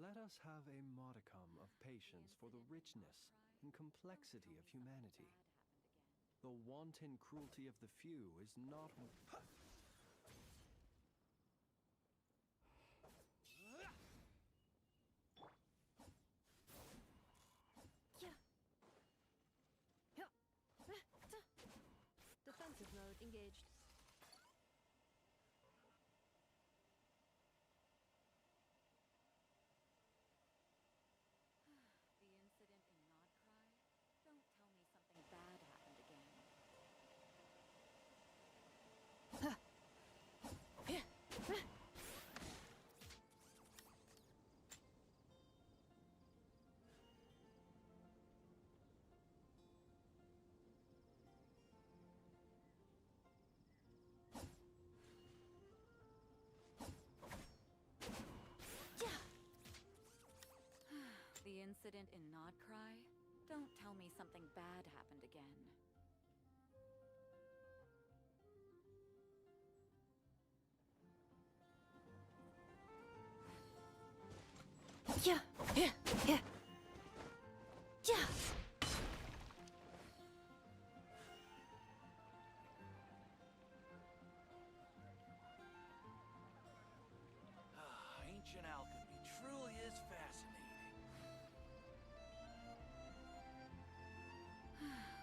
Let us have a modicum of patience for the richness and complexity of humanity. The wanton cruelty of the few is not... Defensive mode engaged. The incident in Nodcry? Don't tell me something bad happened again. The incident in Nodcry? Don't tell me something bad happened again. Ancient alchemy truly is fascinating.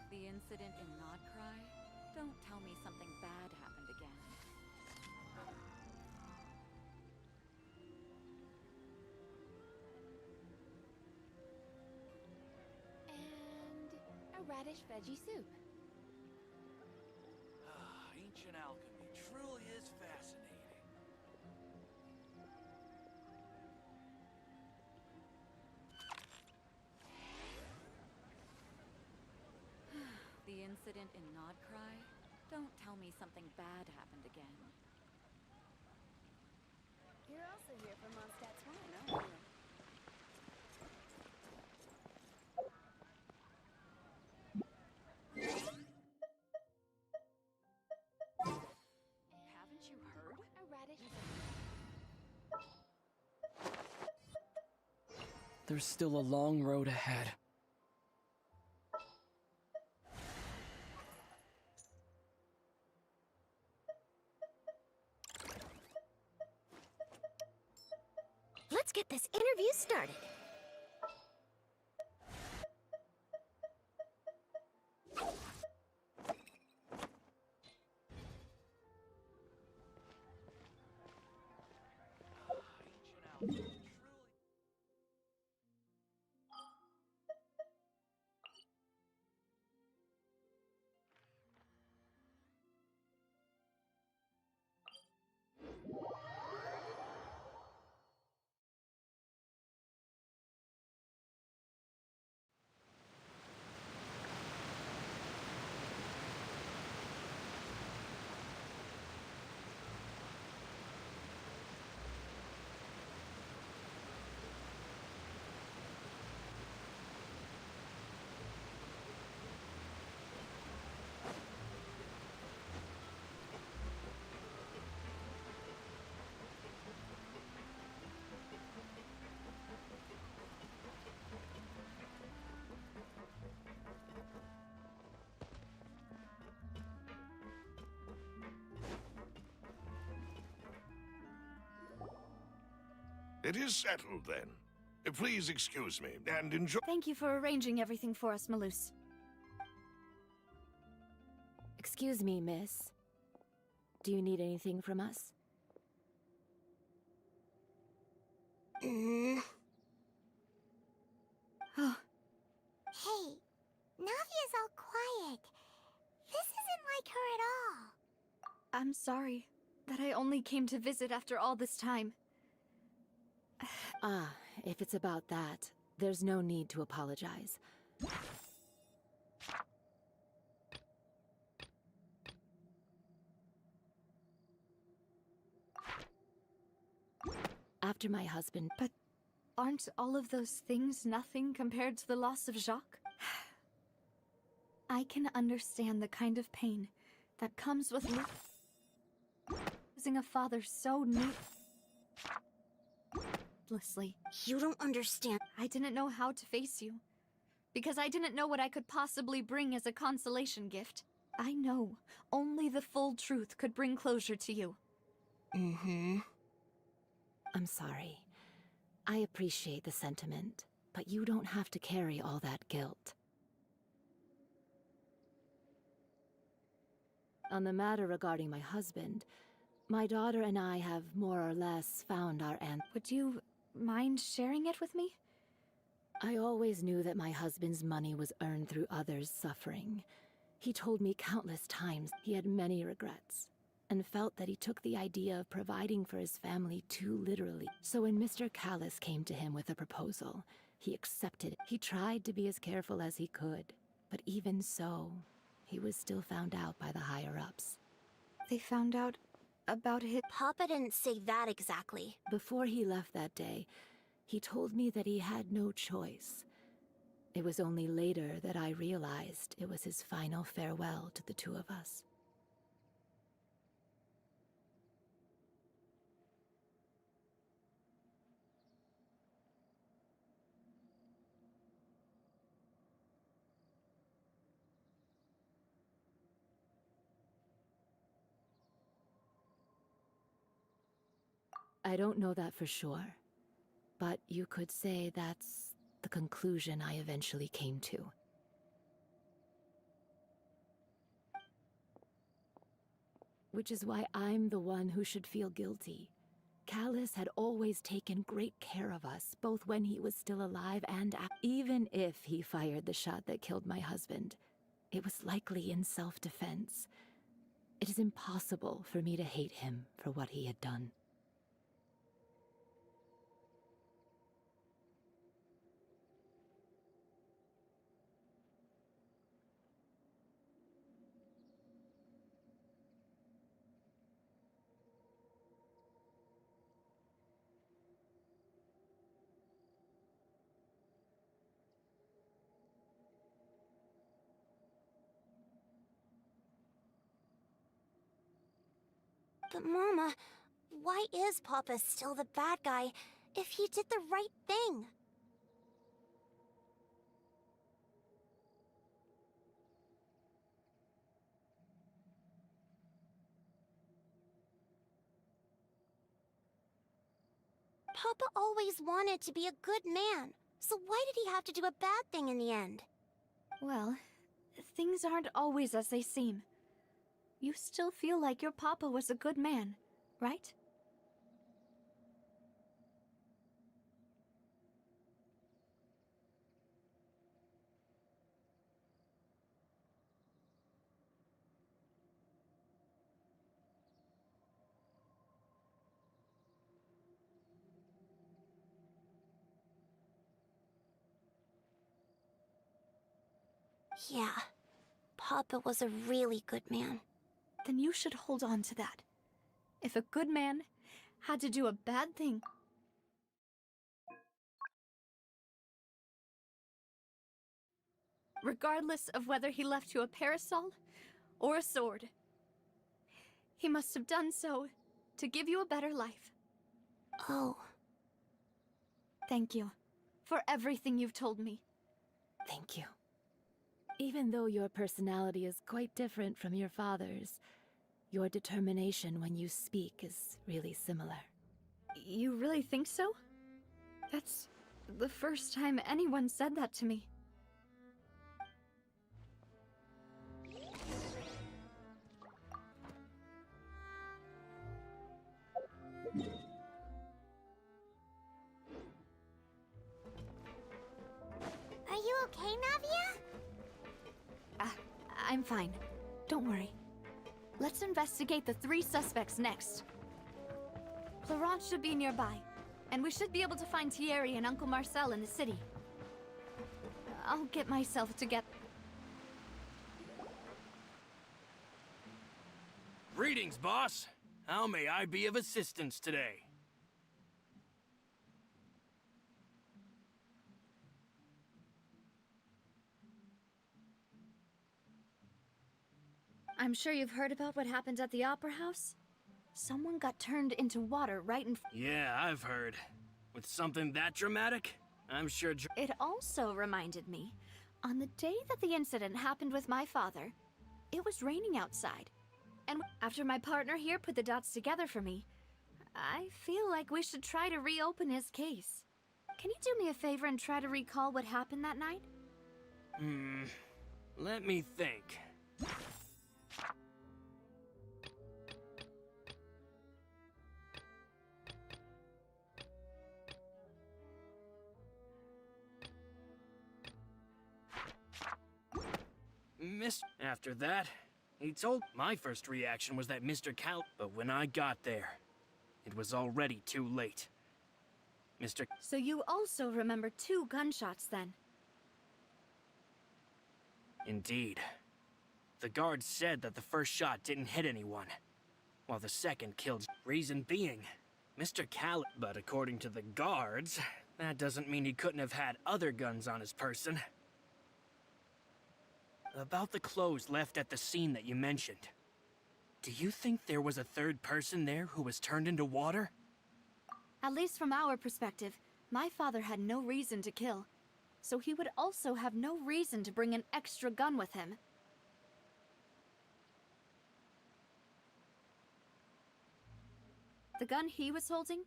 The incident in Nodcry? Don't tell me something bad happened again. And a radish veggie soup. Ancient alchemy truly is fascinating. The incident in Nodcry? Don't tell me something bad happened again. You're also here for Mondstadt's wine, aren't you? Haven't you heard? A radish. There's still a long road ahead. Let's get this interview started. Ancient alchemy truly... It is settled, then. Please excuse me, and enjoy— Thank you for arranging everything for us, Malus. Excuse me, miss. Do you need anything from us? Hey, Navia's all quiet. This isn't like her at all. I'm sorry that I only came to visit after all this time. Ah, if it's about that, there's no need to apologize. After my husband... But aren't all of those things nothing compared to the loss of Jacques? I can understand the kind of pain that comes with losing a father so near. helplessly. You don't understand. I didn't know how to face you, because I didn't know what I could possibly bring as a consolation gift. I know only the full truth could bring closure to you. I'm sorry. I appreciate the sentiment, but you don't have to carry all that guilt. On the matter regarding my husband, my daughter and I have more or less found our answer. Would you mind sharing it with me? I always knew that my husband's money was earned through others' suffering. He told me countless times he had many regrets, and felt that he took the idea of providing for his family too literally. So when Mr. Callis came to him with a proposal, he accepted it. He tried to be as careful as he could, but even so, he was still found out by the higher-ups. They found out about his... Papa didn't say that exactly. Before he left that day, he told me that he had no choice. It was only later that I realized it was his final farewell to the two of us. I don't know that for sure, but you could say that's the conclusion I eventually came to. Which is why I'm the one who should feel guilty. Callis had always taken great care of us, both when he was still alive and even if he fired the shot that killed my husband, it was likely in self-defense. It is impossible for me to hate him for what he had done. But Mama, why is Papa still the bad guy if he did the right thing? Papa always wanted to be a good man, so why did he have to do a bad thing in the end? Well, things aren't always as they seem. You still feel like your papa was a good man, right? Yeah, Papa was a really good man. Then you should hold on to that. If a good man had to do a bad thing, regardless of whether he left you a parasol or a sword, he must have done so to give you a better life. Oh. Thank you for everything you've told me. Thank you. Even though your personality is quite different from your father's, your determination when you speak is really similar. You really think so? That's the first time anyone said that to me. Are you okay, Navia? I'm fine. Don't worry. Let's investigate the 3 suspects next. Florence should be nearby, and we should be able to find Thierry and Uncle Marcel in the city. I'll get myself together. Greetings, boss. How may I be of assistance today? I'm sure you've heard about what happened at the Opera House? Someone got turned into water right in Yeah, I've heard. With something that dramatic? I'm sure It also reminded me, on the day that the incident happened with my father, it was raining outside. And after my partner here put the dots together for me, I feel like we should try to reopen his case. Can you do me a favor and try to recall what happened that night? Let me think. After that, he told my first reaction was that Mr. Cal, but when I got there, it was already too late. So you also remember 2 gunshots then? Indeed. The guard said that the first shot didn't hit anyone, while the second killed. Reason being, Mr. Cal. But according to the guards, that doesn't mean he couldn't have had other guns on his person. About the clothes left at the scene that you mentioned. Do you think there was a third person there who was turned into water? At least from our perspective, my father had no reason to kill, so he would also have no reason to bring an extra gun with him. The gun he was holding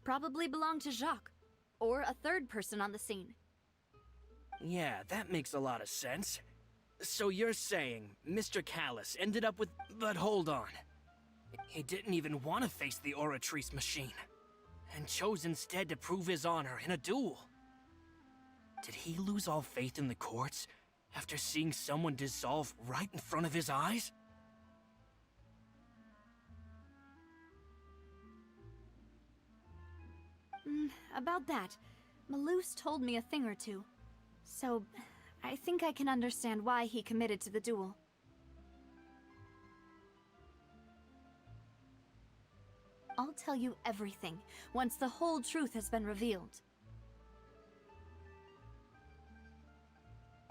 probably belonged to Jacques, or a third person on the scene. Yeah, that makes a lot of sense. So you're saying Mr. Callis ended up with... But hold on. He didn't even want to face the Oratrice machine, and chose instead to prove his honor in a duel. Did he lose all faith in the courts after seeing someone dissolve right in front of his eyes? About that, Malus told me a thing or two. So, I think I can understand why he committed to the duel. I'll tell you everything once the whole truth has been revealed.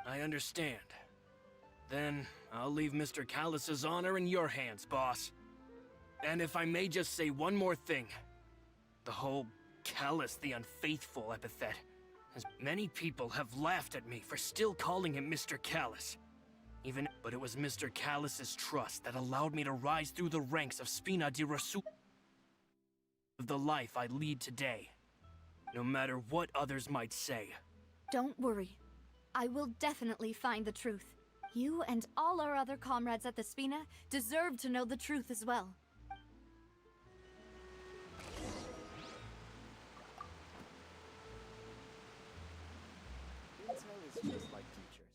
I understand. Then I'll leave Mr. Callis's honor in your hands, boss. And if I may just say one more thing. The whole Callis the Unfaithful epithet. As many people have laughed at me for still calling him Mr. Callis. But it was Mr. Callis's trust that allowed me to rise through the ranks of Spina di Rasu. Of the life I lead today, no matter what others might say. Don't worry. I will definitely find the truth. You and all our other comrades at the Spina deserve to know the truth as well. Intel is just like teachers.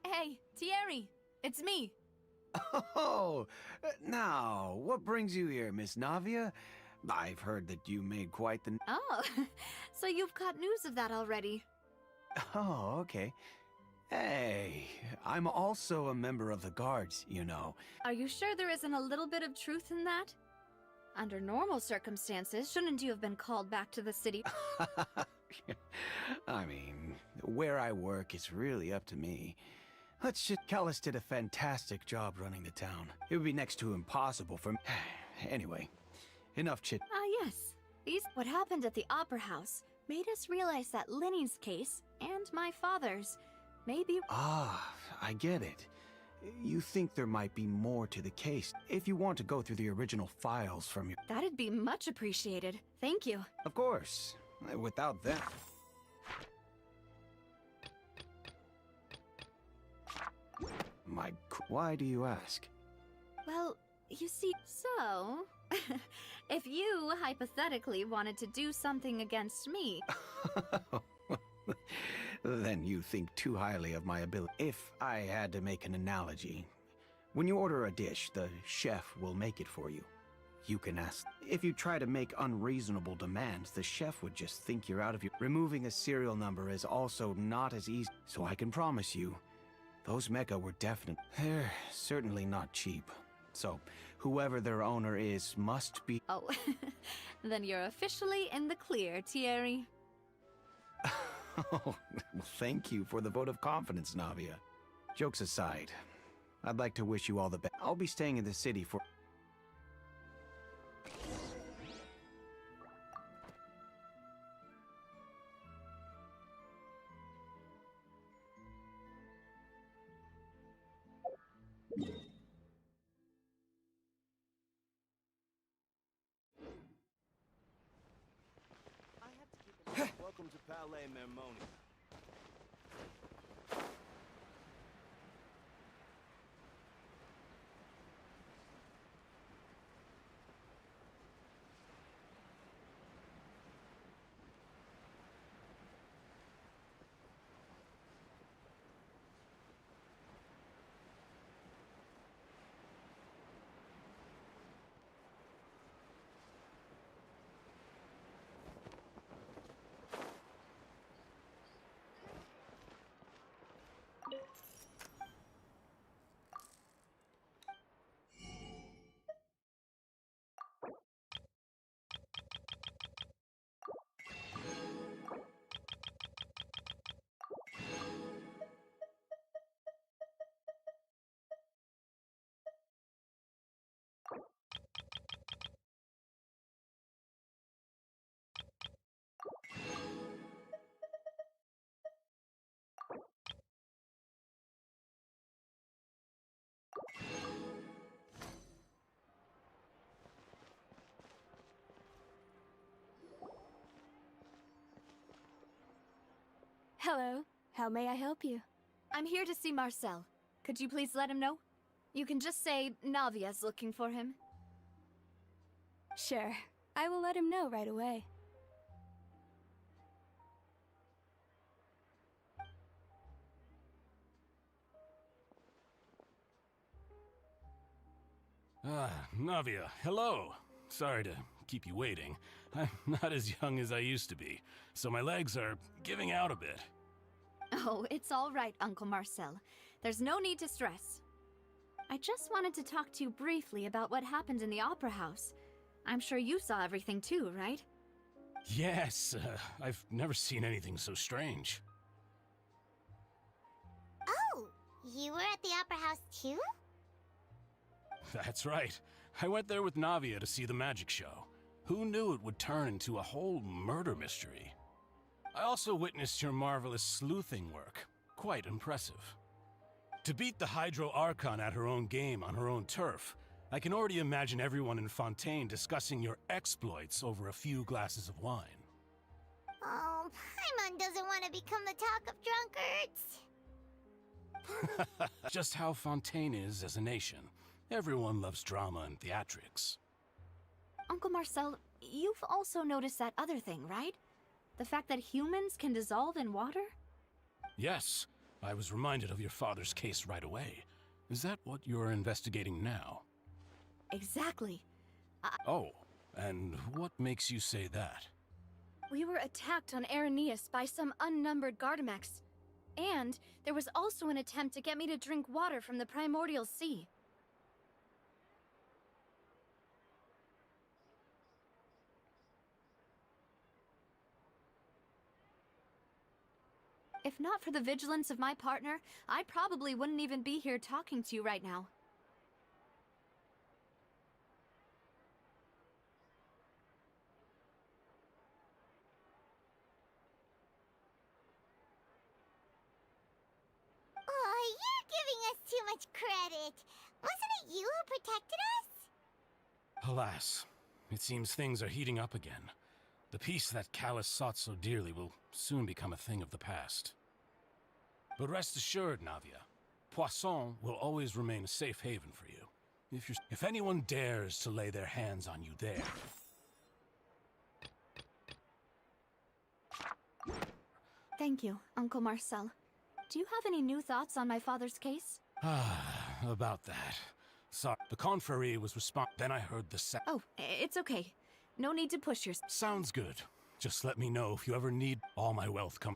Hey, Thierry! It's me! Oh, now, what brings you here, Miss Navia? I've heard that you made quite the... Oh, so you've got news of that already. Oh, okay. Hey, I'm also a member of the guards, you know. Are you sure there isn't a little bit of truth in that? Under normal circumstances, shouldn't you have been called back to the city? I mean, where I work is really up to me. Callis did a fantastic job running the town. It would be next to impossible for me. Anyway, enough chit. Yes. What happened at the Opera House made us realize that Lenny's case, and my father's, may be... Ah, I get it. You think there might be more to the case. If you want to go through the original files from your... That'd be much appreciated. Thank you. Of course. Without that... Why do you ask? Well, you see, so... If you, hypothetically, wanted to do something against me... Then you think too highly of my ability. If I had to make an analogy, when you order a dish, the chef will make it for you. You can ask. If you try to make unreasonable demands, the chef would just think you're out of your... Removing a serial number is also not as easy, so I can promise you, those mecha were definite. They're certainly not cheap. So, whoever their owner is must be... Oh, then you're officially in the clear, Thierry. Oh, well, thank you for the vote of confidence, Navia. Jokes aside, I'd like to wish you all the best. I'll be staying in the city for... Welcome to Palais Mermoni. Hello. How may I help you? I'm here to see Marcel. Could you please let him know? You can just say Navia's looking for him. Sure. I will let him know right away. Navia, hello. Sorry to keep you waiting. I'm not as young as I used to be, so my legs are giving out a bit. Oh, it's all right, Uncle Marcel. There's no need to stress. I just wanted to talk to you briefly about what happened in the Opera House. I'm sure you saw everything too, right? Yes, I've never seen anything so strange. Oh, you were at the Opera House too? That's right. I went there with Navia to see the magic show. Who knew it would turn into a whole murder mystery? I also witnessed your marvelous sleuthing work. Quite impressive. To beat the Hydro Archon at her own game on her own turf, I can already imagine everyone in Fontaine discussing your exploits over a few glasses of wine. Oh, Paimon doesn't want to become the talk of drunkards. Just how Fontaine is as a nation. Everyone loves drama and theatrics. Uncle Marcel, you've also noticed that other thing, right? The fact that humans can dissolve in water? Yes, I was reminded of your father's case right away. Is that what you're investigating now? Exactly. Oh, and what makes you say that? We were attacked on Araneus by some unnumbered Gardamex. And there was also an attempt to get me to drink water from the primordial sea. If not for the vigilance of my partner, I probably wouldn't even be here talking to you right now. Oh, you're giving us too much credit. Wasn't it you who protected us? Alas, it seems things are heating up again. The peace that Callus sought so dearly will soon become a thing of the past. But rest assured, Navia, Poisson will always remain a safe haven for you. If anyone dares to lay their hands on you there... Thank you, Uncle Marcel. Do you have any new thoughts on my father's case? About that. Sorry, the confrérie was then I heard the sound. Oh, it's okay. No need to push yourself. Sounds good. Just let me know if you ever need all my wealth come.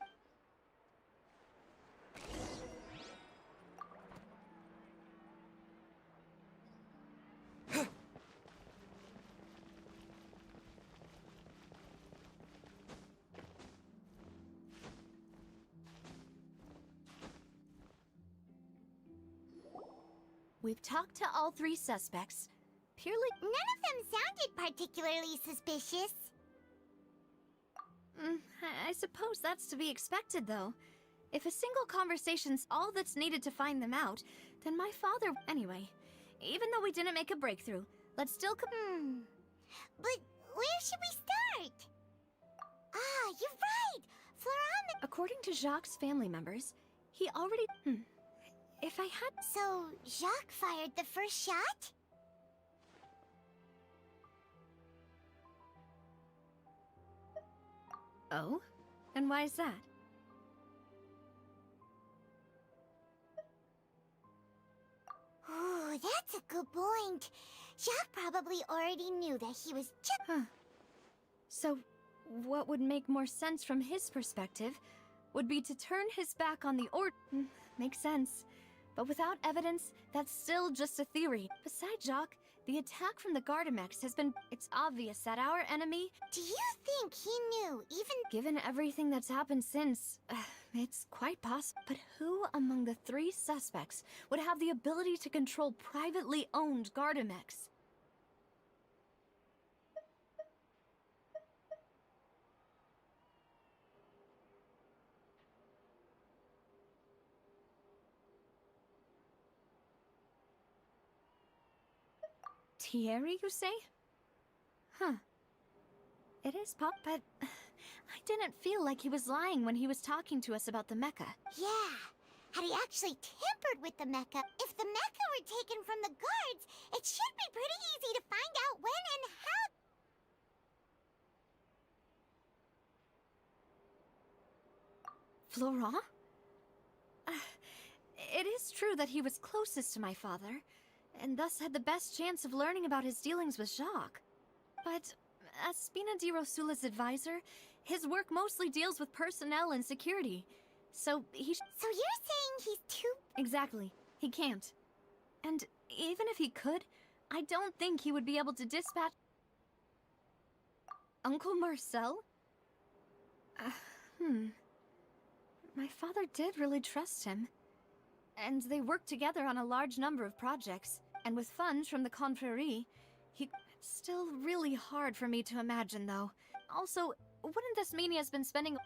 We've talked to all three suspects. Purely... None of them sounded particularly suspicious. I suppose that's to be expected, though. If a single conversation's all that's needed to find them out, then my father... Anyway, even though we didn't make a breakthrough, let's still... But where should we start? Ah, you're right! Florent... According to Jacques' family members, he already... If I had... So, Jacques fired the first shot? Oh? And why is that? Ooh, that's a good point. Jacques probably already knew that he was Huh. So, what would make more sense from his perspective would be to turn his back on the Makes sense. But without evidence, that's still just a theory. Besides Jacques, the attack from the Gardamex has been... It's obvious that our enemy... Do you think he knew, even... Given everything that's happened since, it's quite possible. But who among the three suspects would have the ability to control privately owned Gardamex? Thierry, you say? Huh. It is but I didn't feel like he was lying when he was talking to us about the mecha. Yeah. Had he actually tampered with the mecha? If the mecha were taken from the guards, it should be pretty easy to find out when and how... Florent? It is true that he was closest to my father, and thus had the best chance of learning about his dealings with Jacques. But as Spina di Rosula's advisor, his work mostly deals with personnel and security. So he... So you're saying he's too... Exactly. He can't. And even if he could, I don't think he would be able to dispatch... Uncle Marcel? My father did really trust him. And they worked together on a large number of projects. And with funds from the confrérie, he... It's still really hard for me to imagine, though. Also, wouldn't this mean he has been spending...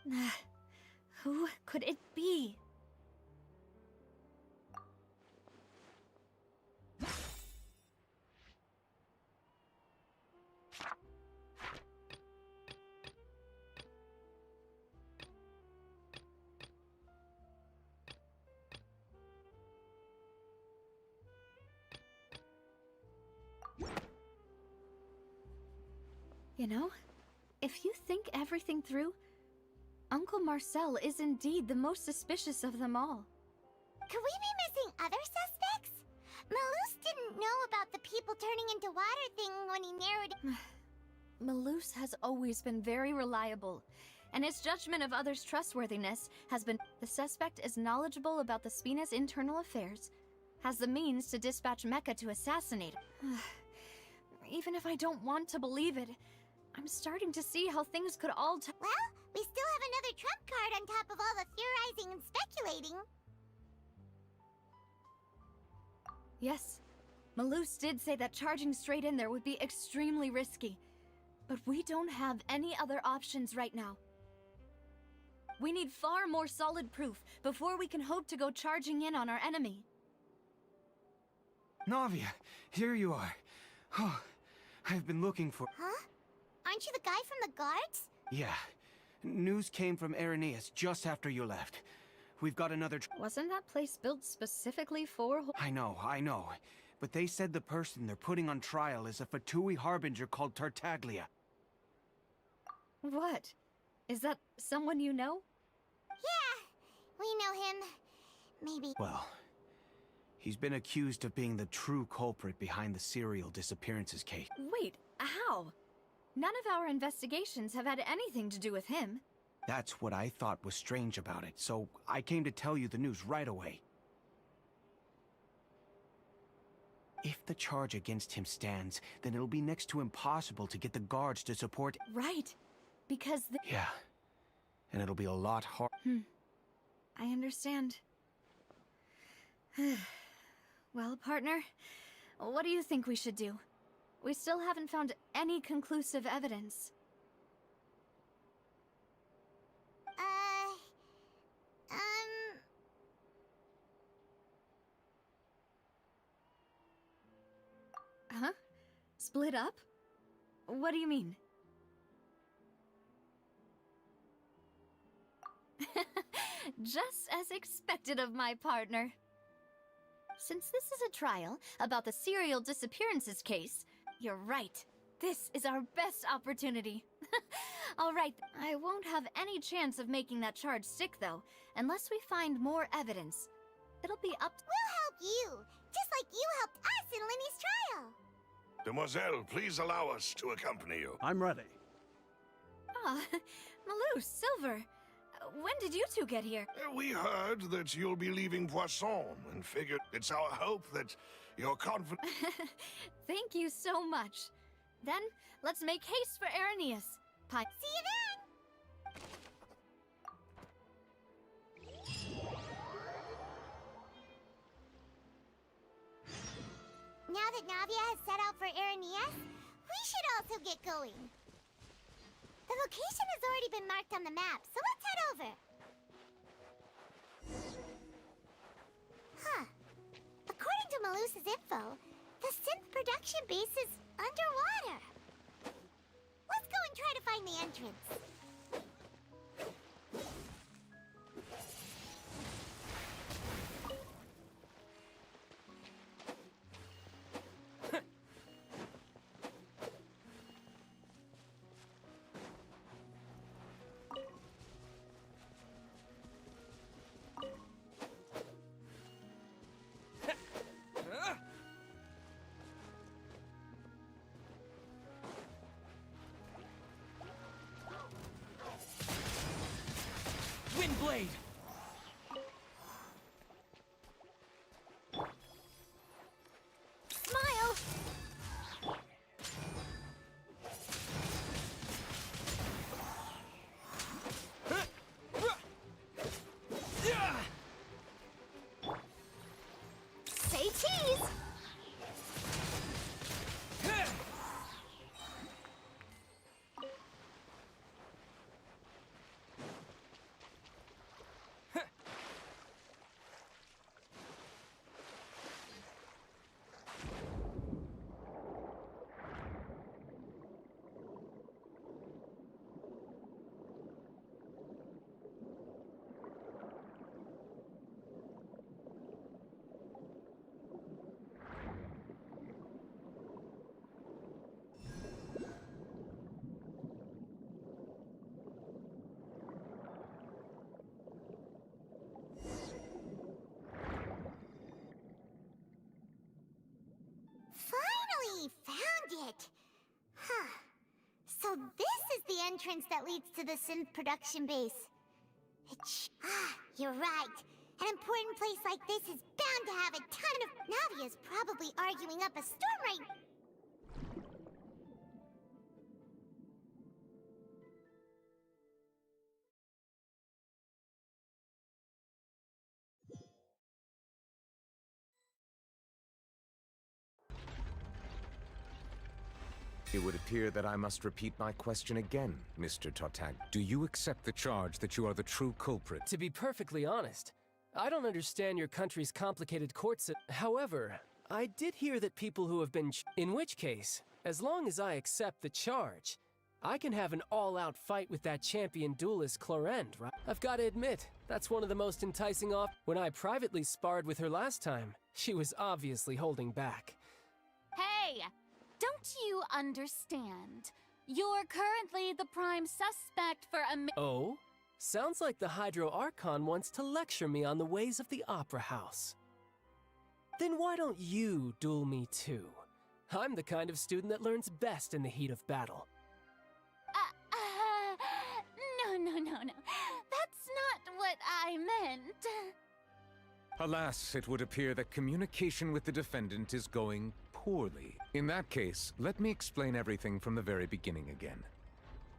Who could it be? You know, if you think everything through, Uncle Marcel is indeed the most suspicious of them all. Could we be missing other suspects? Malus didn't know about the people turning into water thing when he narrowed... Malus has always been very reliable, and his judgment of others' trustworthiness has been... The suspect is knowledgeable about the Spina's internal affairs, has the means to dispatch Mecha to assassinate him. Even if I don't want to believe it, I'm starting to see how things could all... Well, we still have another trump card on top of all the theorizing and speculating. Yes, Malus did say that charging straight in there would be extremely risky. But we don't have any other options right now. We need far more solid proof before we can hope to go charging in on our enemy. Navia, here you are. Oh, I've been looking for... Huh? Aren't you the guy from the guards? Yeah. News came from Arcontes just after you left. We've got another... Wasn't that place built specifically for... I know. but they said the person they're putting on trial is a Fatui harbinger called Tartaglia. What? Is that someone you know? Yeah, we know him. Maybe. Well, he's been accused of being the true culprit behind the serial disappearances case. Wait, how? None of our investigations have had anything to do with him. That's what I thought was strange about it, so I came to tell you the news right away. If the charge against him stands, then it'll be next to impossible to get the guards to support— Right, because Yeah, and it'll be a lot hard— I understand. Well, partner, what do you think we should do? We still haven't found any conclusive evidence. Huh? Split up? What do you mean? Just as expected of my partner. Since this is a trial about the serial disappearances case, you're right. This is our best opportunity. All right, I won't have any chance of making that charge stick, though, unless we find more evidence. It'll be up to— We'll help you, just like you helped us in Linny's trial. Demoiselle, please allow us to accompany you. I'm ready. Ah, Malou, Silver, when did you two get here? We heard that you'll be leaving Poisson and figured it's our hope that you're confident. Thank you so much. Then, let's make haste for Arrhenius. See you then! Now that Navia has set out for Arrhenius, we should also get going. The location has already been marked on the map, so let's head over. Huh. According to Malus's info, the synth production base is underwater. Let's go and try to find the entrance. Windblade! Smile! Say cheese! Finally found it! Huh. So this is the entrance that leads to the synth production base. You're right. An important place like this is bound to have a ton of— Navia's probably arguing up a storm right— It would appear that I must repeat my question again, Mr. Tartag. Do you accept the charge that you are the true culprit? To be perfectly honest, I don't understand your country's complicated court However, I did hear that people who have been in which case, as long as I accept the charge, I can have an all-out fight with that champion duelist Clorend, right? I've got to admit, that's one of the most enticing When I privately sparred with her last time, She was obviously holding back. Hey! Don't you understand? You're currently the prime suspect for a Oh? Sounds like the Hydro Archon wants to lecture me on the ways of the Opera House. Then why don't you duel me too? I'm the kind of student that learns best in the heat of battle. No. That's not what I meant. Alas, it would appear that communication with the defendant is going poorly. In that case, let me explain everything from the very beginning again.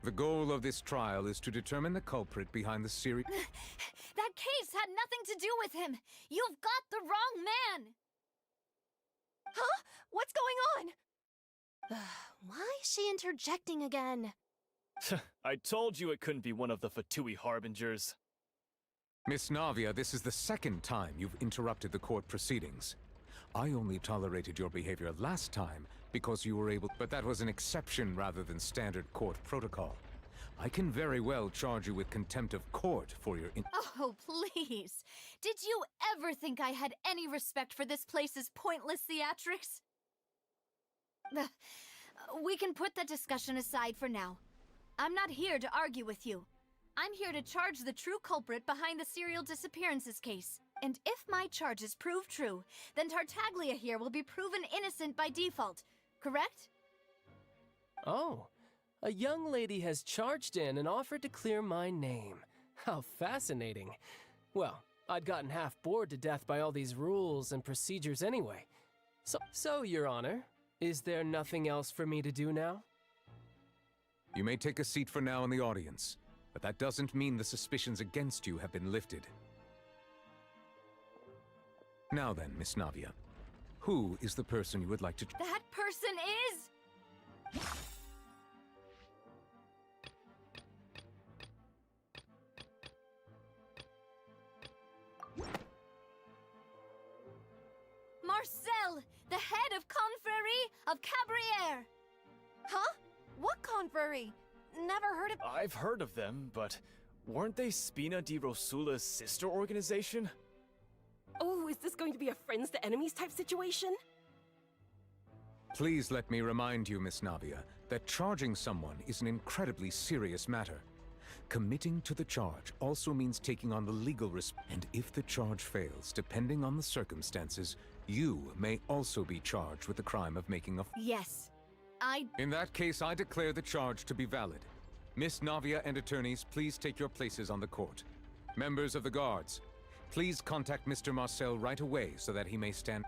The goal of this trial is to determine the culprit behind the series. That case had nothing to do with him! You've got the wrong man! Huh? What's going on? Why is she interjecting again? I told you it couldn't be one of the Fatui Harbingers. Miss Navia, this is the second time you've interrupted the court proceedings. I only tolerated your behavior last time because you were able, but that was an exception rather than standard court protocol. I can very well charge you with contempt of court for your Oh, please. Did you ever think I had any respect for this place's pointless theatrics? We can put that discussion aside for now. I'm not here to argue with you. I'm here to charge the true culprit behind the serial disappearances case. And if my charges prove true, then Tartaglia here will be proven innocent by default, correct? Oh, a young lady has charged in and offered to clear my name. How fascinating. Well, I'd gotten half bored to death by all these rules and procedures anyway. So, Your Honor, is there nothing else for me to do now? You may take a seat for now in the audience, but that doesn't mean the suspicions against you have been lifted. Now then, Miss Navia, who is the person you would like to... That person is... Marcel, the head of Confrérie of Cabrières! Huh? What confrérie? Never heard of... I've heard of them, but weren't they Spina di Rosula's sister organization? Oh, is this going to be a friends to enemies type situation? Please let me remind you, Miss Navia, that charging someone is an incredibly serious matter. Committing to the charge also means taking on the legal risk, and if the charge fails, depending on the circumstances, you may also be charged with the crime of making a... Yes, In that case, I declare the charge to be valid. Miss Navia and attorneys, please take your places on the court. Members of the guards, please contact Mr. Marcel right away so that he may stand...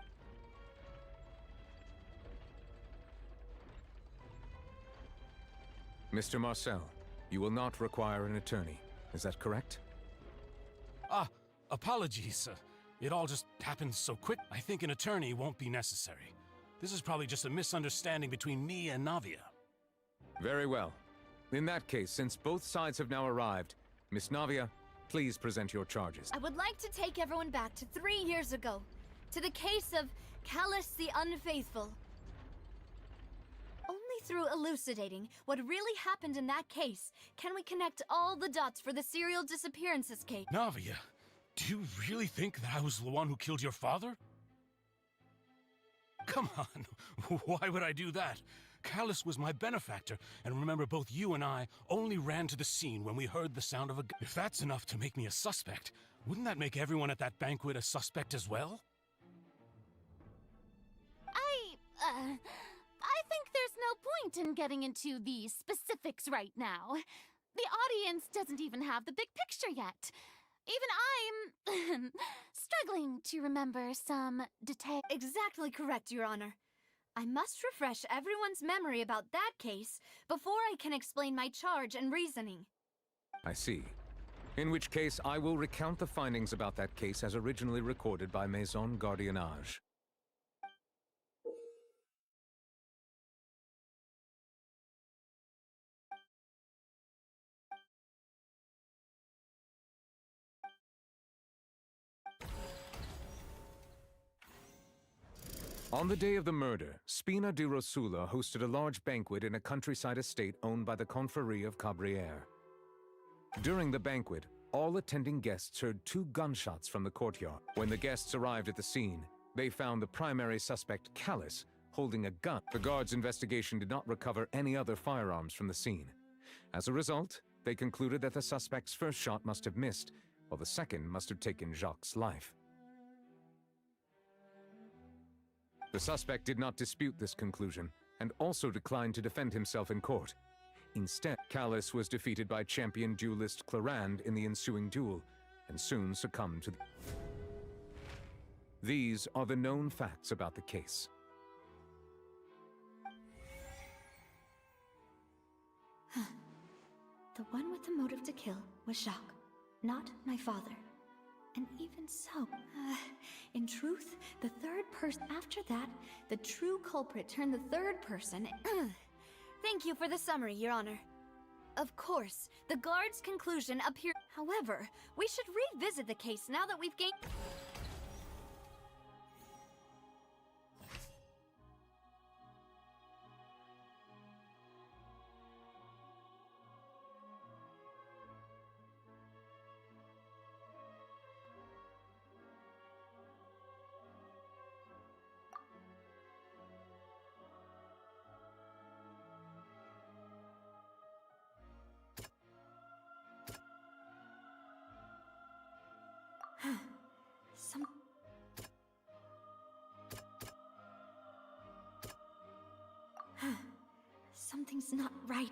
Mr. Marcel, you will not require an attorney. Is that correct? Apologies. It all just happened so quick. I think an attorney won't be necessary. This is probably just a misunderstanding between me and Navia. Very well. In that case, since both sides have now arrived, Miss Navia, please present your charges. I would like to take everyone back to 3 years ago, to the case of Callus the Unfaithful. Only through elucidating what really happened in that case can we connect all the dots for the serial disappearances case. Navia, do you really think that I was the one who killed your father? Come on, why would I do that? Callus was my benefactor, and remember both you and I only ran to the scene when we heard the sound of a gun. If that's enough to make me a suspect, wouldn't that make everyone at that banquet a suspect as well? I think there's no point in getting into the specifics right now. The audience doesn't even have the big picture yet. Even I'm struggling to remember some details. Exactly correct, Your Honor. I must refresh everyone's memory about that case before I can explain my charge and reasoning. I see. In which case, I will recount the findings about that case as originally recorded by Maison Gardiennage. On the day of the murder, Spina di Rosula hosted a large banquet in a countryside estate owned by the Confrérie of Cabrières. During the banquet, all attending guests heard 2 gunshots from the courtyard. When the guests arrived at the scene, They found the primary suspect, Callus, holding a gun. The guards' investigation did not recover any other firearms from the scene. As a result, they concluded that the suspect's first shot must have missed, while the second must have taken Jacques' life. The suspect did not dispute this conclusion, and also declined to defend himself in court. Instead, Callus was defeated by champion duelist Clarand in the ensuing duel, and soon succumbed to These are the known facts about the case. The one with the motive to kill was Jacques, not my father. And even so, in truth, the third person... After that, the true culprit turned the third person... Thank you for the summary, Your Honor. Of course, the guard's conclusion appeared... However, we should revisit the case now that we've gained... Something's not right.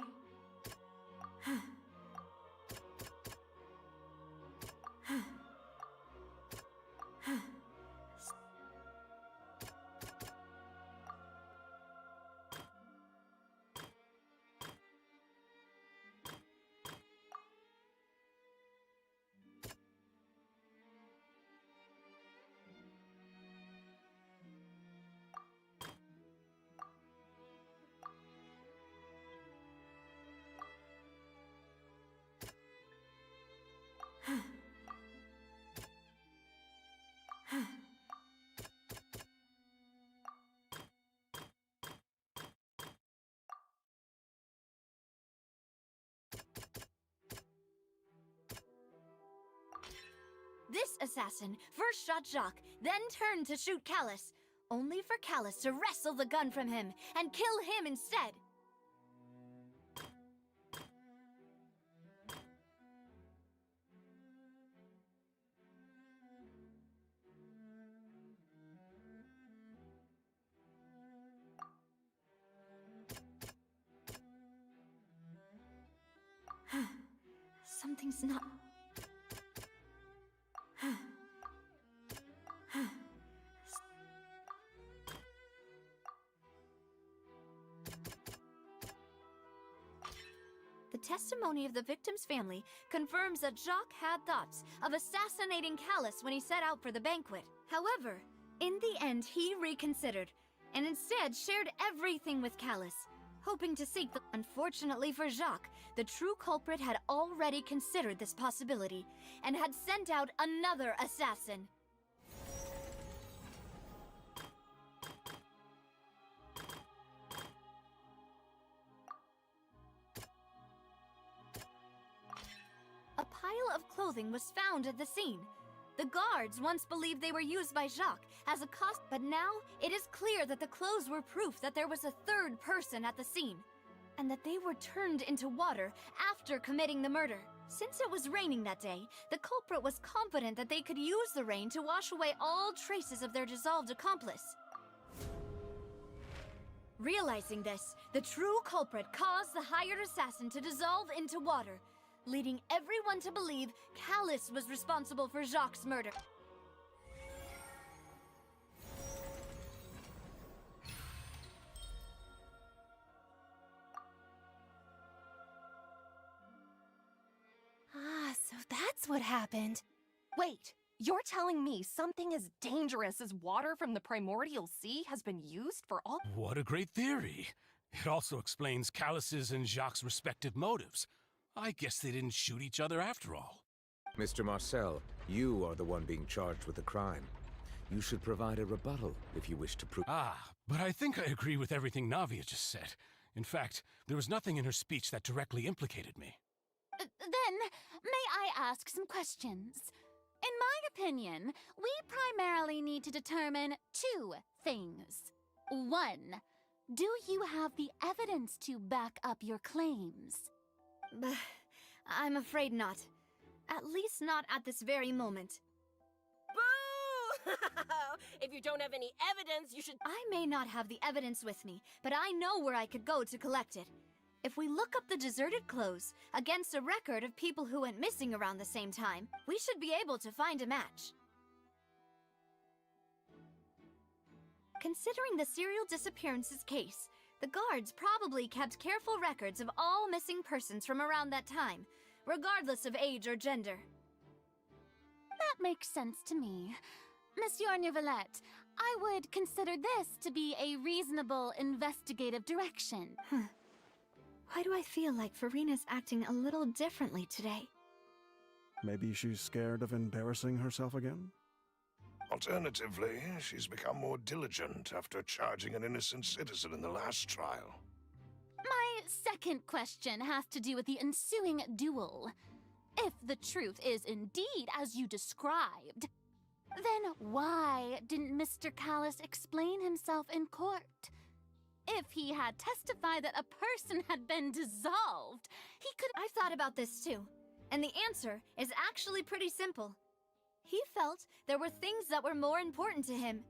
This assassin first shot Jacques, then turned to shoot Callus, only for Callus to wrestle the gun from him and kill him instead. Something's not... The testimony of the victim's family confirms that Jacques had thoughts of assassinating Callus when he set out for the banquet. However, in the end he reconsidered, and instead shared everything with Callus, hoping to seek the... Unfortunately for Jacques, the true culprit had already considered this possibility, and had sent out another assassin. A pile of clothing was found at the scene. The guards once believed they were used by Jacques as a cost, but now it is clear that the clothes were proof that there was a third person at the scene, and that they were turned into water after committing the murder. Since it was raining that day, the culprit was confident that they could use the rain to wash away all traces of their dissolved accomplice. Realizing this, the true culprit caused the hired assassin to dissolve into water, leading everyone to believe Callus was responsible for Jacques' murder. Ah, so that's what happened. Wait, you're telling me something as dangerous as water from the primordial sea has been used for all— What a great theory. It also explains Callus's and Jacques' respective motives. I guess they didn't shoot each other after all. Mr. Marcel, you are the one being charged with the crime. You should provide a rebuttal if you wish to prove— Ah, but I think I agree with everything Navia just said. In fact, there was nothing in her speech that directly implicated me. Then, may I ask some questions? In my opinion, we primarily need to determine two things. One, do you have the evidence to back up your claims? I'm afraid not. At least not at this very moment. Boo! If you don't have any evidence, you should... I may not have the evidence with me, but I know where I could go to collect it. If we look up the deserted clothes against a record of people who went missing around the same time, we should be able to find a match. Considering the serial disappearances case, the guards probably kept careful records of all missing persons from around that time, regardless of age or gender. That makes sense to me. Monsieur Neuvillette, I would consider this to be a reasonable investigative direction. Why do I feel like Farina's acting a little differently today? Maybe she's scared of embarrassing herself again? Alternatively, she's become more diligent after charging an innocent citizen in the last trial. My second question has to do with the ensuing duel. If the truth is indeed as you described, then why didn't Mr. Callis explain himself in court? If he had testified that a person had been dissolved, he could— I've thought about this too, and the answer is actually pretty simple. He felt there were things that were more important to him.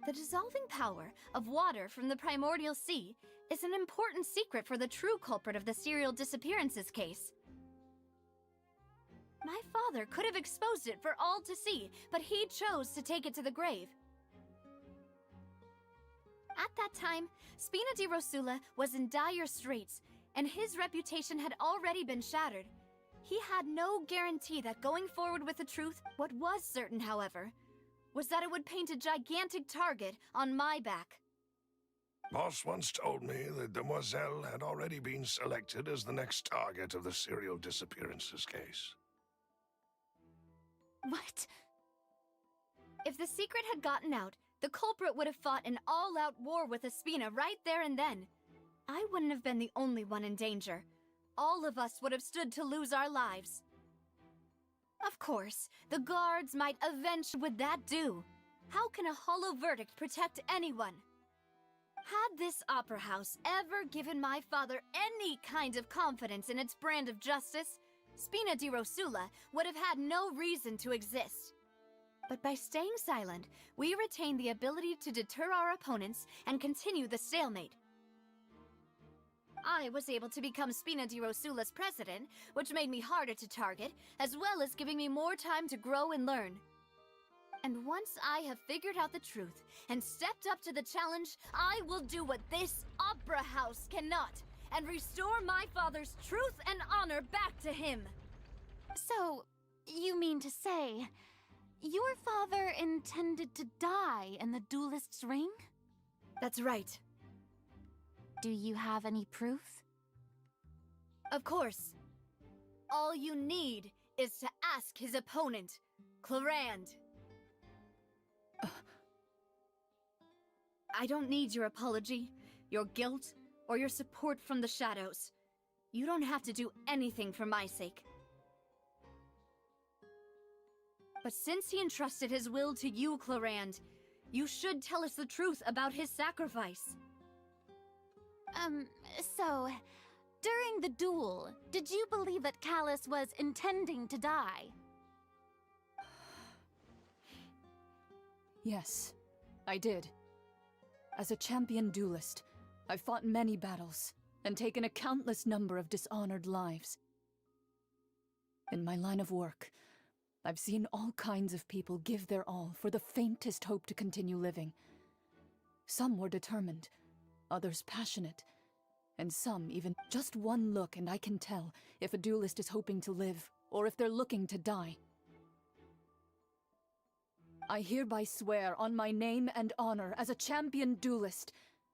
The dissolving power of water from the primordial sea is an important secret for the true culprit of the serial disappearances case. My father could have exposed it for all to see, but he chose to take it to the grave. At that time, Spina di Rosula was in dire straits, and his reputation had already been shattered. He had no guarantee that going forward with the truth, what was certain, however, was that it would paint a gigantic target on my back. Boss once told me that Demoiselle had already been selected as the next target of the serial disappearances case. What? If the secret had gotten out, the culprit would have fought an all-out war with Espina right there and then. I wouldn't have been the only one in danger. All of us would have stood to lose our lives. Of course, the guards might eventually— would that do? How can a hollow verdict protect anyone? Had this opera house ever given my father any kind of confidence in its brand of justice, Spina di Rosula would have had no reason to exist. But by staying silent, we retain the ability to deter our opponents and continue the stalemate. I was able to become Spina di Rosula's president, which made me harder to target, as well as giving me more time to grow and learn. And once I have figured out the truth and stepped up to the challenge, I will do what this opera house cannot, and restore my father's truth and honor back to him. So, you mean to say, your father intended to die in the duelist's ring? That's right. Do you have any proof? Of course. All you need is to ask his opponent, Clarand. I don't need your apology, your guilt, or your support from the shadows. You don't have to do anything for my sake. But since he entrusted his will to you, Clarand, you should tell us the truth about his sacrifice. So, during the duel, did you believe that Callis was intending to die? Yes, I did. As a champion duelist, I've fought many battles and taken a countless number of dishonored lives. In my line of work, I've seen all kinds of people give their all for the faintest hope to continue living. Some were determined, others passionate, and some even— just one look and I can tell if a duelist is hoping to live or if they're looking to die. I hereby swear on my name and honor as a champion duelist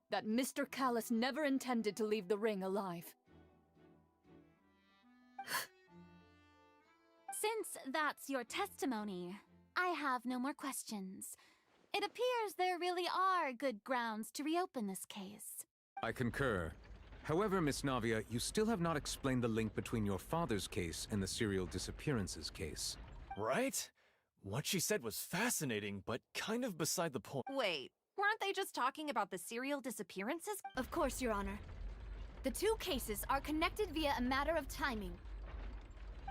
that Mr. Callis never intended to leave the ring alive. Since that's your testimony, I have no more questions. It appears there really are good grounds to reopen this case. I concur. However, Miss Navia, you still have not explained the link between your father's case and the serial disappearances case. Right? What she said was fascinating, but kind of beside the point. Wait, weren't they just talking about the serial disappearances? Of course, Your Honor. The two cases are connected via a matter of timing.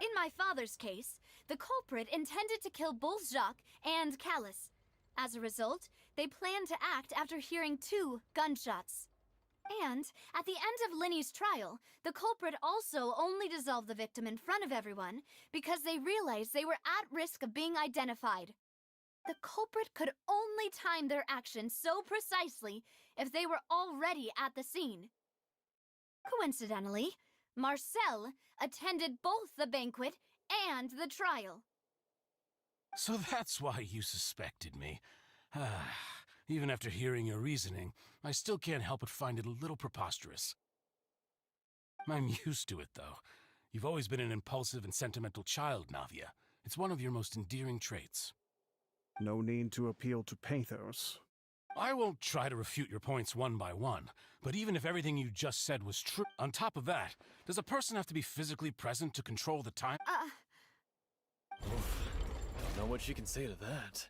In my father's case, the culprit intended to kill both Jacques and Callus. As a result, they planned to act after hearing 2 gunshots. And at the end of Linny's trial, the culprit also only dissolved the victim in front of everyone because they realized they were at risk of being identified. The culprit could only time their actions so precisely if they were already at the scene. Coincidentally, Marcel attended both the banquet and the trial. So that's why you suspected me. Even after hearing your reasoning, I still can't help but find it a little preposterous. I'm used to it, though. You've always been an impulsive and sentimental child, Navia. It's one of your most endearing traits. No need to appeal to pathos. I won't try to refute your points one by one, but even if everything you just said was true, on top of that, does a person have to be physically present to control the time? Don't know what she can say to that.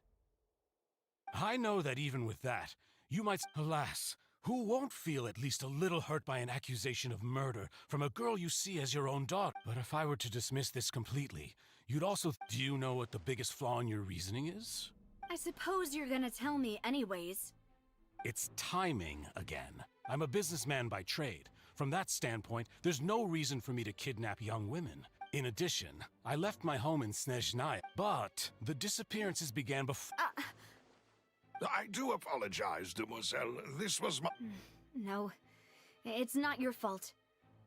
I know that even with that, you might... Alas, who won't feel at least a little hurt by an accusation of murder from a girl you see as your own daughter? But if I were to dismiss this completely, you'd also... Do you know what the biggest flaw in your reasoning is? I suppose you're gonna tell me anyways. It's timing again. I'm a businessman by trade. From that standpoint, there's no reason for me to kidnap young women. In addition, I left my home in Snezhnaya, but the disappearances began before... I do apologize, demoiselle. This was my... No, it's not your fault.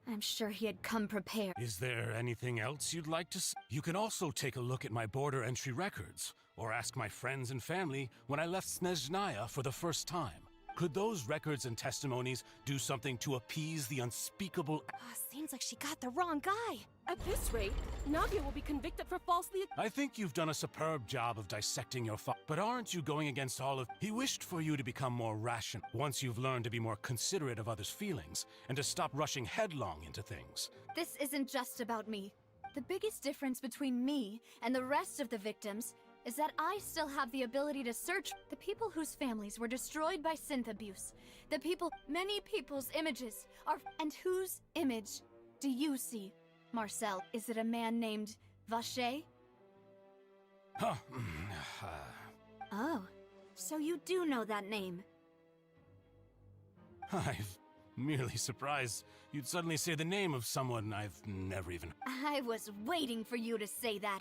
I'm sure he had come prepared. Is there anything else you'd like to see? You can also take a look at my border entry records, or ask my friends and family when I left Snezhnaya for the first time. Could those records and testimonies do something to appease the unspeakable... Seems like she got the wrong guy. At this rate, Navia will be convicted for falsely... I think you've done a superb job of dissecting your father, but aren't you going against all of... He wished for you to become more rational, once you've learned to be more considerate of others' feelings, and to stop rushing headlong into things. This isn't just about me. The biggest difference between me and the rest of the victims is that I still have the ability to search the people whose families were destroyed by synth abuse. The people, many people's images are... And whose image do you see, Marcel? Is it a man named Vacher? Oh, so you do know that name. I'm merely surprised you'd suddenly say the name of someone I've never even... I was waiting for you to say that.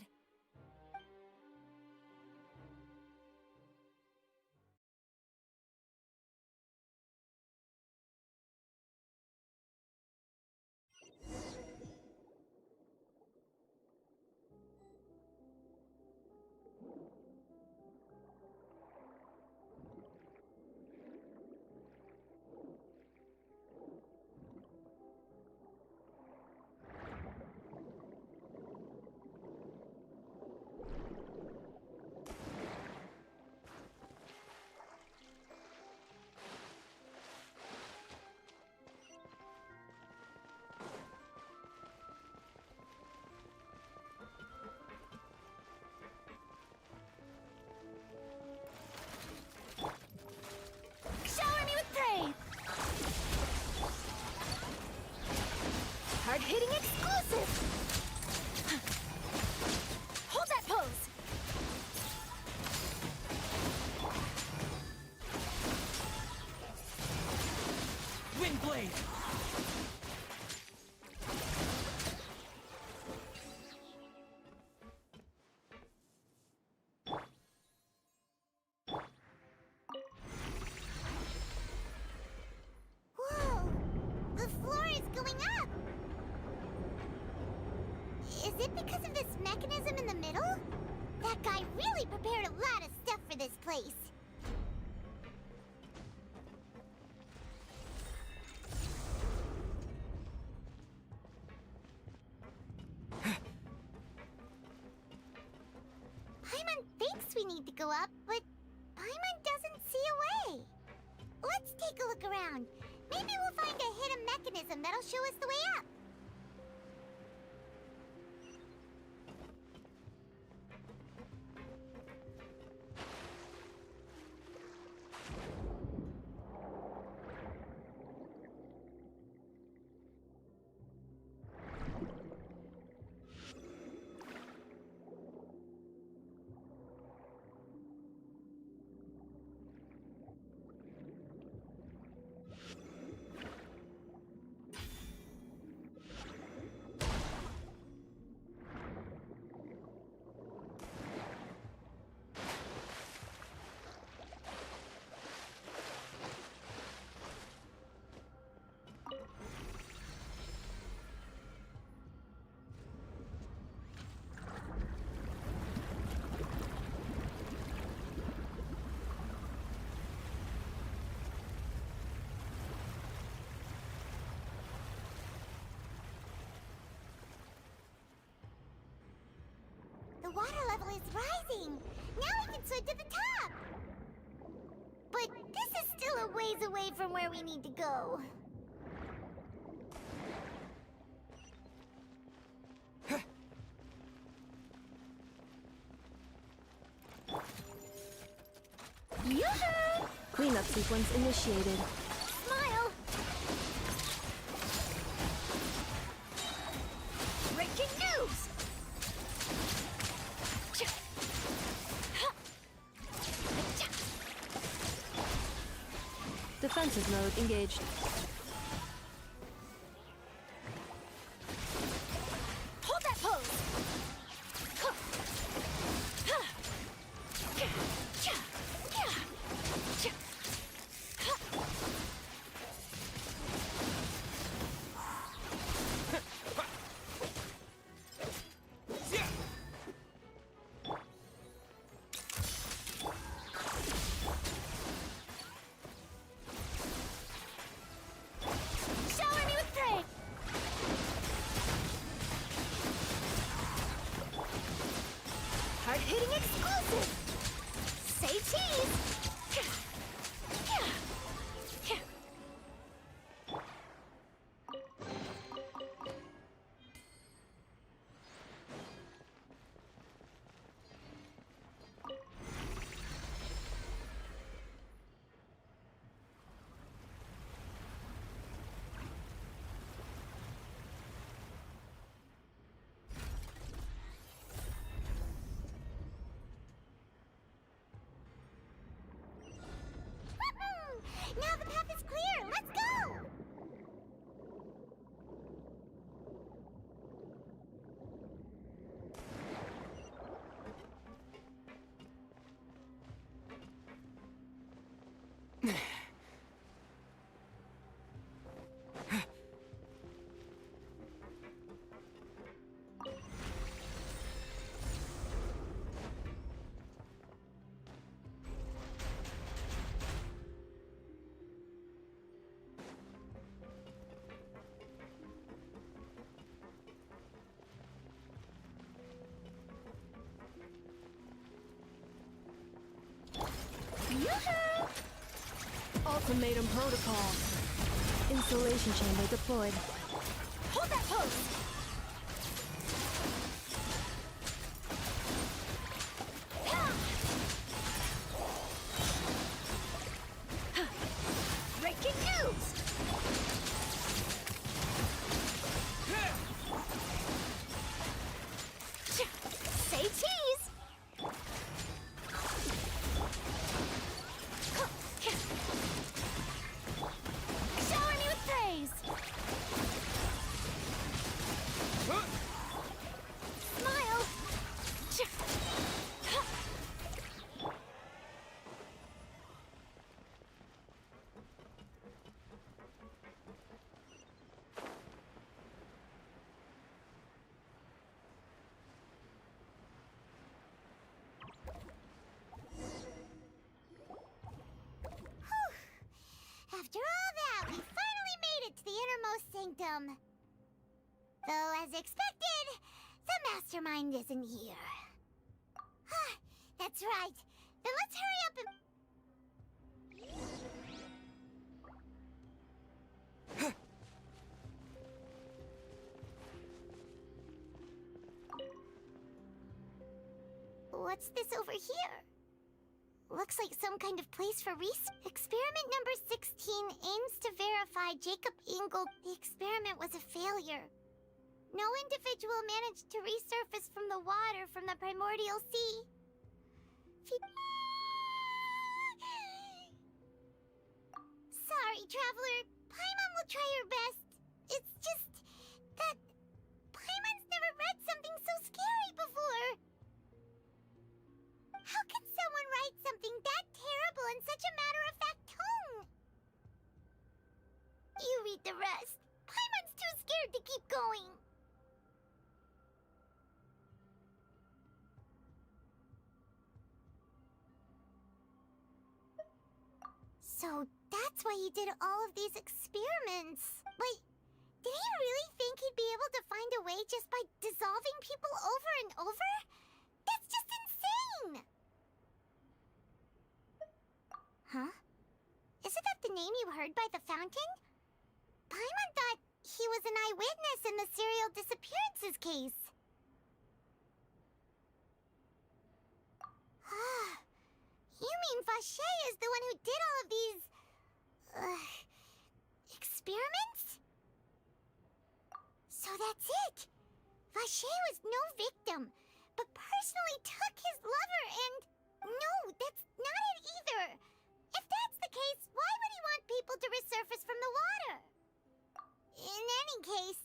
Hard-hitting exclusive! Hold that pose! Windblade! Whoa! The floor is going up! Is it because of this mechanism in the middle? That guy really prepared a lot of stuff for this place. Paimon thinks we need to go up, but Paimon doesn't see a way. Let's take a look around. Maybe we'll find a hidden mechanism that'll show us the way up. The water level is rising. Now we can swim to the top. But this is still a ways away from where we need to go. Yoo-hoo! Cleanup sequence initiated. Smile! Breaking news! Defensive mode engaged. Hold that pose! Shower me with praise! Hard-hitting exclusive! Say cheese! Woohoo! Now the path is clear! Let's go! Yoo-hoo! Ultimatum protocol. Installation chamber deployed. Hold that pose! Breaking news! Say cheese! Shower me with praise! Smile! After all that, we finally made it to the innermost sanctum. Though, as expected, the mastermind isn't here. That's right. Then let's hurry up and... What's this over here? Looks like some kind of place for research. Experiment number 16 aims to verify Jacob Ingle. The experiment was a failure. No individual managed to resurface from the water from the primordial sea. Sorry, Traveler. Paimon will try her best. It's just that Paimon's never read something so scary before. How can someone write something that terrible in such a matter-of-fact tone? You read the rest. Paimon's too scared to keep going. So that's why he did all of these experiments. But did he really think he'd be able to find a way just by dissolving people over and over? That's just insane! Huh? Isn't that the name you heard by the fountain? Paimon thought he was an eyewitness in the serial disappearances case. You mean Vacher is the one who did all of these... experiments? So that's it! Vacher was no victim, but personally took his lover and... No, that's not it either! If that's the case, why would he want people to resurface from the water? In any case...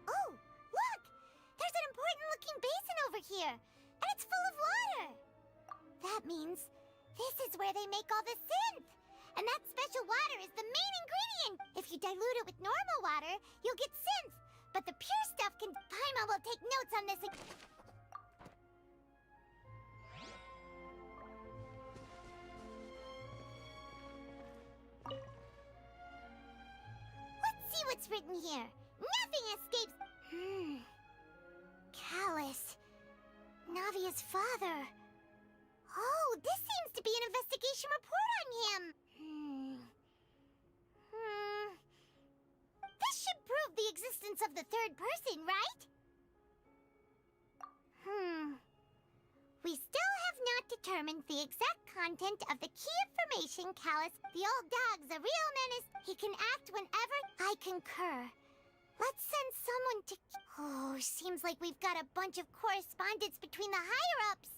Oh, look! There's an important-looking basin over here, and it's full of water! That means this is where they make all the synth! And that special water is the main ingredient! If you dilute it with normal water, you'll get synth! But the pure stuff can... Paimon will take notes on this... Let's see what's written here. Nothing escapes... Callus. Navia's father. Oh, this seems to be an investigation report on him. This should prove the existence of the third person, right? We still have not determined the exact content of the key information, Callus. The old dog's a real menace. He can act whenever... I concur. Let's send someone to... Oh, seems like we've got a bunch of correspondence between the higher-ups.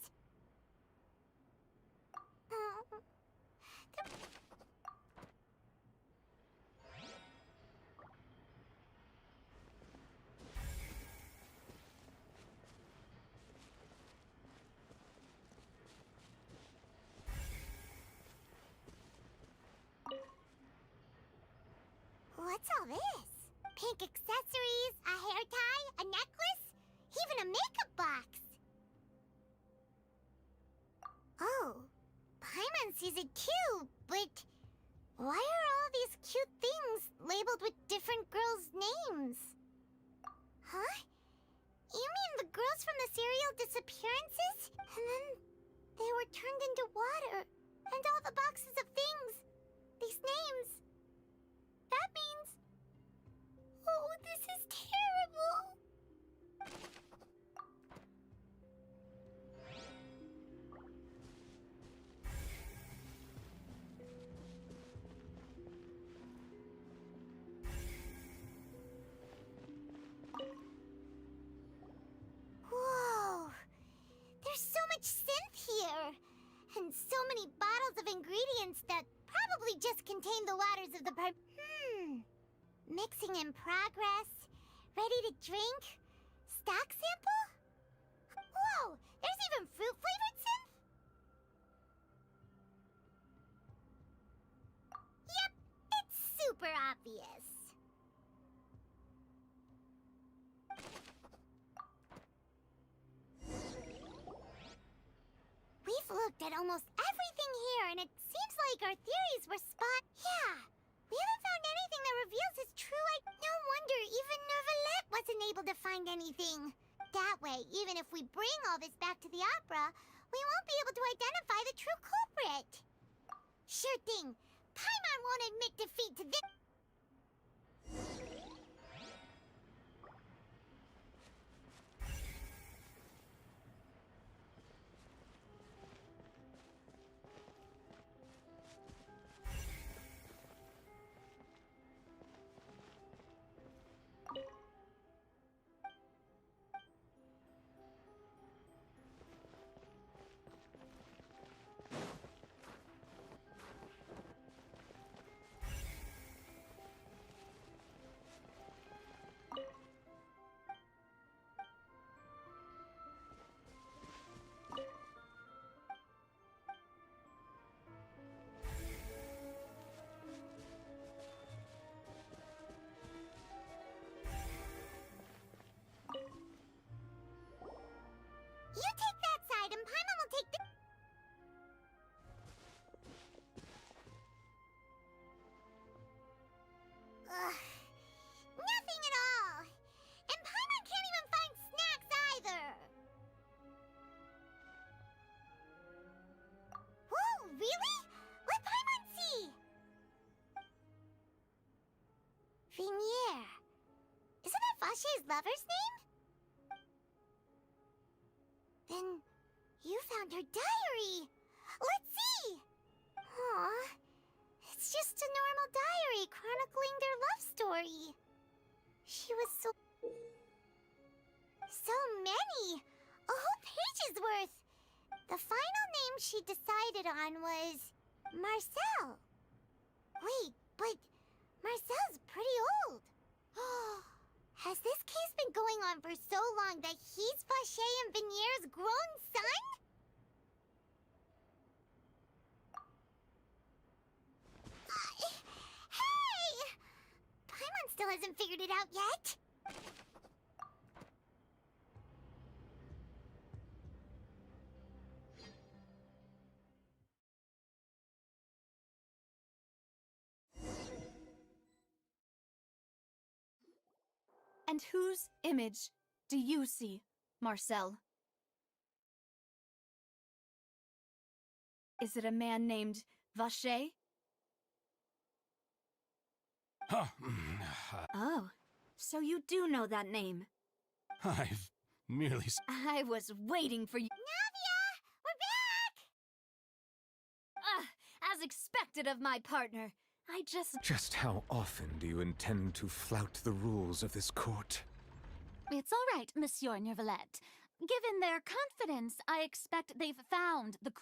What's all this? Pink accessories, a hair tie, a necklace, even a makeup box. Oh, Paimon sees it too, but why are all these cute things labeled with different girls' names? Huh? You mean the girls from the serial disappearances? And then they were turned into water, and all the boxes of things, these names. That means... Oh, this is terrible! Whoa! There's so much synth here! And so many bottles of ingredients that probably just contain the waters of the pipe. Mixing in progress. Ready to drink? Stock sample? Whoa! There's even fruit-flavored synth? Yep, it's super obvious. We've looked at almost everything here, and it seems like our theories were spot... Yeah! We haven't found anything that reveals his true No wonder even Nervalette wasn't able to find anything. That way, even if we bring all this back to the opera, we won't be able to identify the true culprit. Sure thing. Paimon won't admit defeat to this. You take that side, and Paimon will take the... Ugh. Nothing at all. And Paimon can't even find snacks either. Whoa, really? Let Paimon see. Vinier. Isn't that Vache's lover's name? Then you found her diary. Let's see. Aw, it's just a normal diary chronicling their love story. She was so many. A whole page's worth. The final name she decided on was Marcel. Wait, but Marcel's pretty old. Has this case been going on for so long that he's Vache and Vinier's grown son? Hey! Paimon still hasn't figured it out yet. And whose image do you see, Marcel? Is it a man named Vache? Oh, so you do know that name. I've merely... I was waiting for you. Navia! We're back! As expected of my partner. Just how often do you intend to flout the rules of this court? It's all right, Monsieur Nervalette. Given their confidence, I expect they've found the...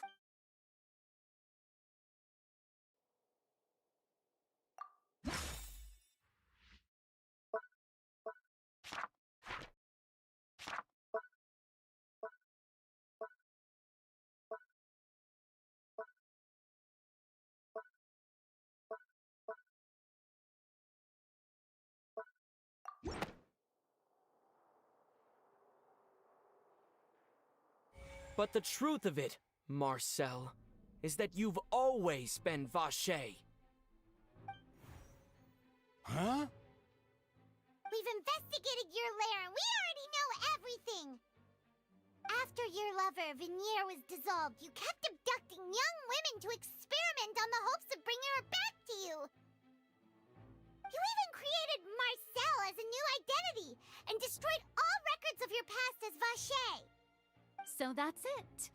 But the truth of it, Marcel, is that you've always been Vache. Huh? We've investigated your lair and we already know everything! After your lover, Vinier, was dissolved, you kept abducting young women to experiment on the hopes of bringing her back to you! You even created Marcel as a new identity and destroyed all records of your past as Vache! So that's it.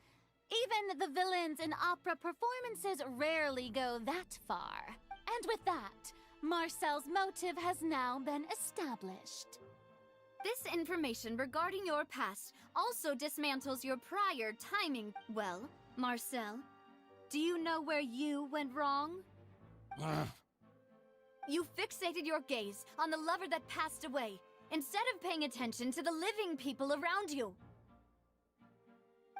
Even the villains in opera performances rarely go that far. And with that, Marcel's motive has now been established. This information regarding your past also dismantles your prior timing. Well, Marcel, do you know where you went wrong? You fixated your gaze on the lover that passed away, instead of paying attention to the living people around you.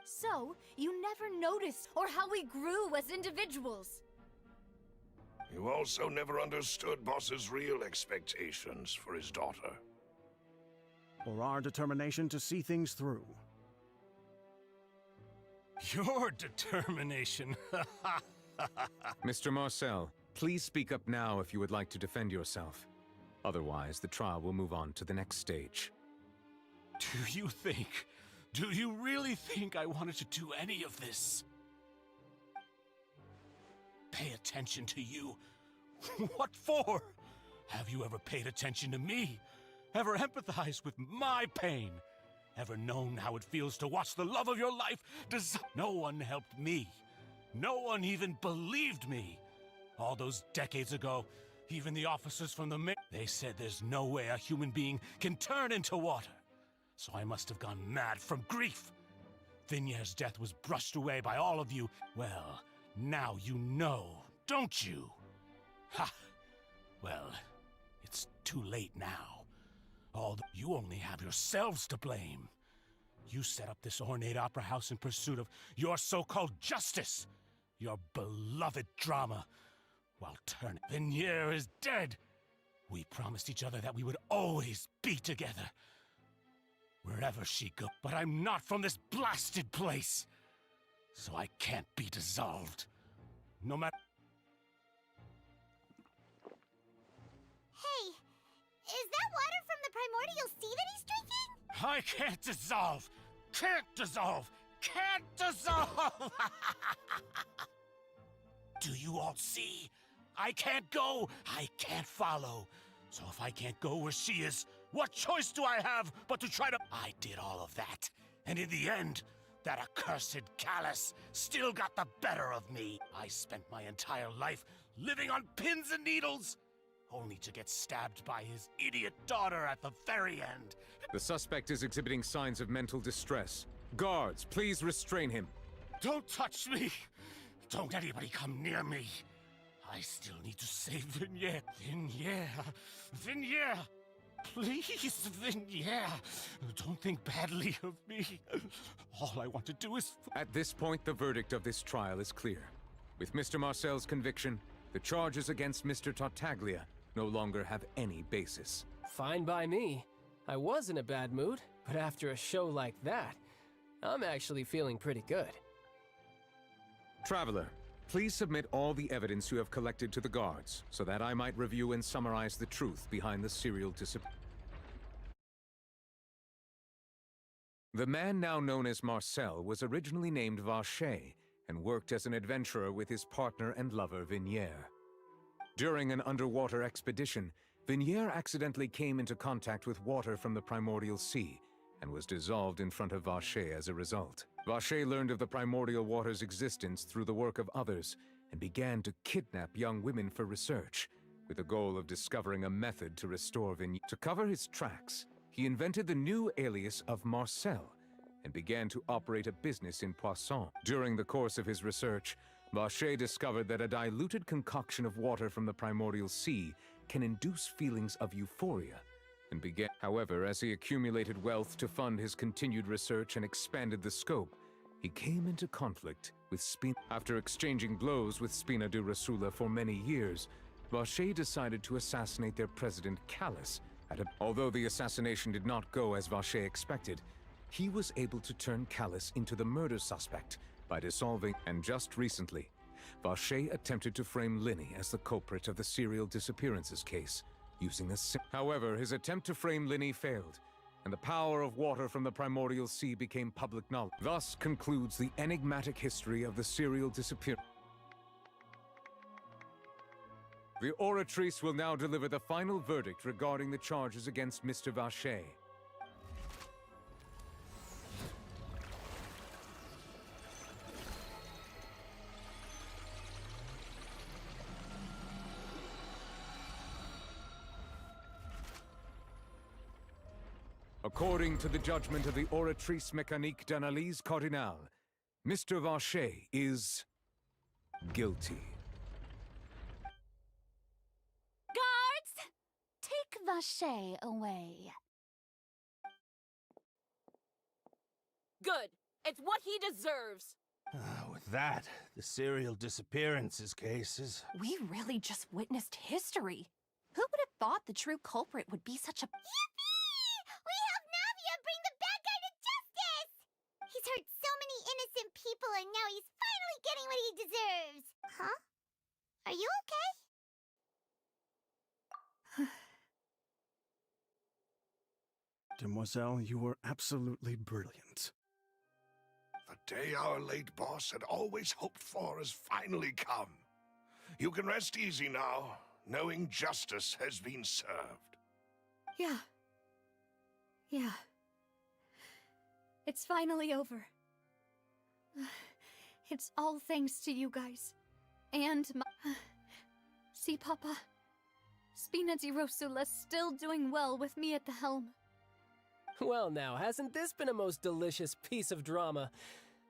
So, you never noticed or how we grew as individuals. You also never understood Boss's real expectations for his daughter. Or our determination to see things through. Your determination. Mr. Marcel, please speak up now if you would like to defend yourself. Otherwise, the trial will move on to the next stage. Do you think Do you really think I wanted to do any of this? Pay attention to you? What for? Have you ever paid attention to me? Ever empathized with my pain? Ever known how it feels to watch the love of your life? No one helped me. No one even believed me. All those decades ago, even the officers from the they said there's no way a human being can turn into water. So I must have gone mad from grief. Vignier's death was brushed away by all of you. Well, now you know, don't you? Ha! Well, it's too late now. You only have yourselves to blame. You set up this ornate opera house in pursuit of your so-called justice, your beloved drama, while Vignier is dead. We promised each other that we would always be together, wherever she goes. But I'm not from this blasted place, so I can't be dissolved. No matter. Hey, is that water from the primordial sea that he's drinking? I can't dissolve! Can't dissolve! Can't dissolve! Do you all see? I can't go! I can't follow. So if I can't go where she is, what choice do I have but to try to— I did all of that, and in the end, that accursed Callus still got the better of me. I spent my entire life living on pins and needles, only to get stabbed by his idiot daughter at the very end. The suspect is exhibiting signs of mental distress. Guards, please restrain him. Don't touch me! Don't anybody come near me! I still need to save Vignier. Vignier! Please, Vignier! Don't think badly of me. All I want to do is— At this point, the verdict of this trial is clear. With Mr. Marcel's conviction, the charges against Mr. Tartaglia no longer have any basis. Fine by me. I was in a bad mood, but after a show like that, I'm actually feeling pretty good. Traveler, please submit all the evidence you have collected to the guards, so that I might review and summarize the truth behind the serial disappearance. The man now known as Marcel was originally named Vacher and worked as an adventurer with his partner and lover Vignier. During an underwater expedition, Vignier accidentally came into contact with water from the primordial sea and was dissolved in front of Vacher as a result. Vacher learned of the primordial water's existence through the work of others and began to kidnap young women for research, with the goal of discovering a method to restore Vignier. To cover his tracks, he invented the new alias of Marcel and began to operate a business in Poisson. During the course of his research, Vacher discovered that a diluted concoction of water from the primordial sea can induce feelings of euphoria, and began. However, as he accumulated wealth to fund his continued research and expanded the scope, he came into conflict with Spina. After exchanging blows with Spina di Rosula for many years, Vacher decided to assassinate their president Callus. Although the assassination did not go as Vacher expected, he was able to turn Callus into the murder suspect by dissolving. And just recently, Vacher attempted to frame Linny as the culprit of the serial disappearances case, using a However, his attempt to frame Linny failed, and the power of water from the primordial sea became public knowledge. Thus concludes the enigmatic history of the serial disappearance. The Oratrice will now deliver the final verdict regarding the charges against Mr. Vacher. According to the judgment of the Oratrice Mécanique d'Analyse Cardinale, Mr. Vacher is guilty. Guards! Take Vacher away. Good. It's what he deserves. With that, the serial disappearances cases. We really just witnessed history. Who would have thought the true culprit would be such a— Yippee! We helped Navia bring the bad guy to justice! He's hurt so many innocent people and now he's finally getting what he deserves! Huh? Are you okay? Demoiselle, you were absolutely brilliant. day our late boss had always hoped for has finally come. You can rest easy now, knowing justice has been served. Yeah. Yeah. It's finally over. It's all thanks to you guys. And my... See, Papa? Spina di Rosula's still doing well with me at the helm. Well now, hasn't this been a most delicious piece of drama?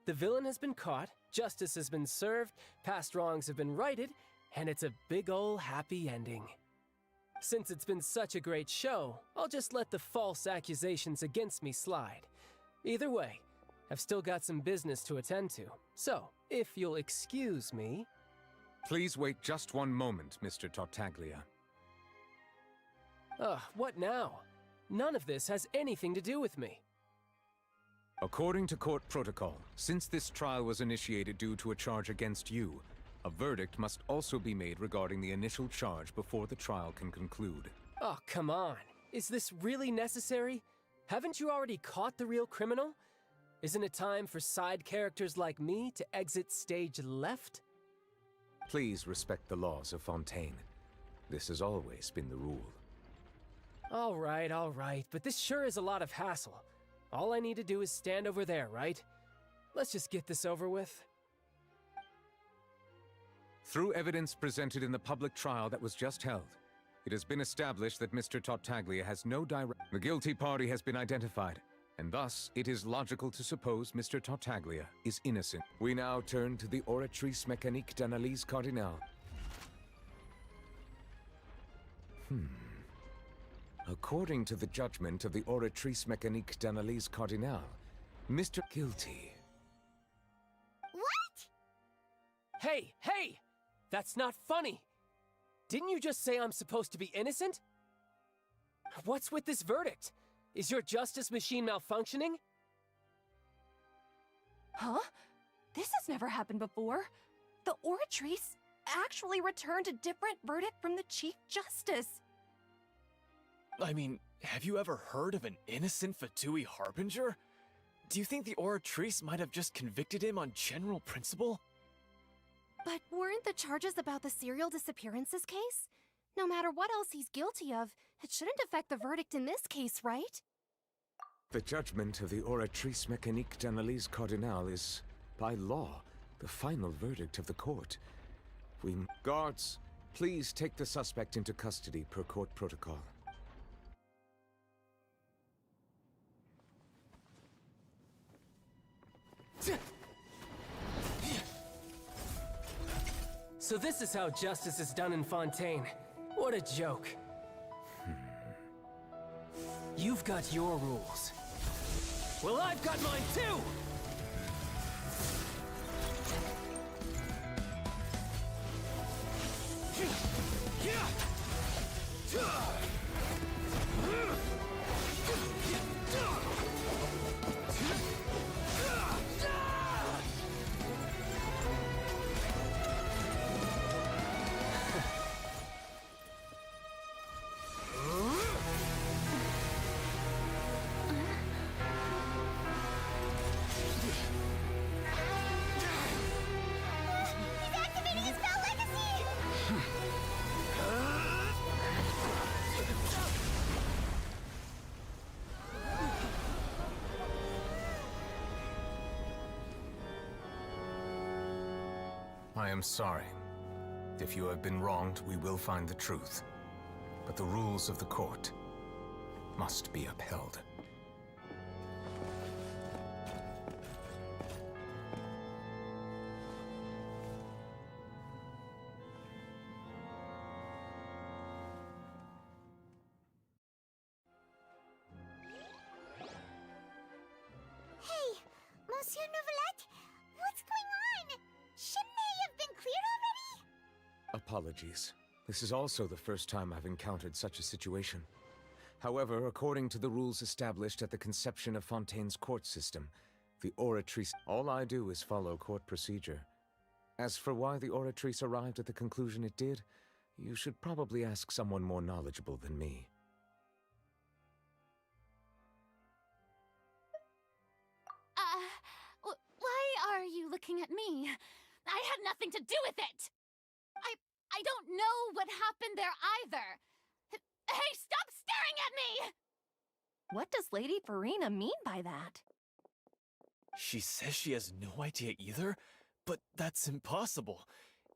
The villain has been caught, justice has been served, past wrongs have been righted, and it's a big ol' happy ending. Since it's been such a great show, I'll just let the false accusations against me slide. Either way, I've still got some business to attend to, so if you'll excuse me... Please wait just one moment, Mr. Tartaglia. Ugh, what now? None of this has anything to do with me. According to court protocol, since this trial was initiated due to a charge against you, a verdict must also be made regarding the initial charge before the trial can conclude. Oh, come on. Is this really necessary? Haven't you already caught the real criminal? Isn't it time for side characters like me to exit stage left? Please respect the laws of Fontaine. This has always been the rule. All right, but this sure is a lot of hassle. All I need to do is stand over there, right? Let's just get this over with. Through evidence presented in the public trial that was just held, it has been established that Mr. Tartaglia has no direct... The guilty party has been identified, and thus it is logical to suppose Mr. Tartaglia is innocent. We now turn to the Oratrice Mécanique d'Analyse Cardinale. According to the judgment of the Oratrice Mécanique d'Analyse Cardinale, Mr. Guilty. What? Hey! That's not funny! Didn't you just say I'm supposed to be innocent? What's with this verdict? Is your justice machine malfunctioning? Huh? This has never happened before. The Oratrice actually returned a different verdict from the Chief Justice. I mean, have you ever heard of an innocent Fatui Harbinger? Do you think the Oratrice might have just convicted him on general principle? But weren't the charges about the serial disappearances case? No matter what else he's guilty of, it shouldn't affect the verdict in this case, right? The judgment of the Oratrice Mécanique d'Analyse Cardinale is, by law, the final verdict of the court. Guards, please take the suspect into custody per court protocol. So this is how justice is done in Fontaine. What a joke. You've got your rules. Well, I've got mine too! I am sorry. If you have been wronged, we will find the truth. But the rules of the court must be upheld. Hey, Monsieur Novelette, what's going on? Shouldn't they have been cleared already? Apologies. This is also the first time I've encountered such a situation. However, according to the rules established at the conception of Fontaine's court system, the Oratrice... All I do is follow court procedure. As for why the Oratrice arrived at the conclusion it did, you should probably ask someone more knowledgeable than me. Why nothing to do with it! I don't know what happened there either. Hey, stop staring at me! What does Lady Farina mean by that? She says she has no idea either, but that's impossible.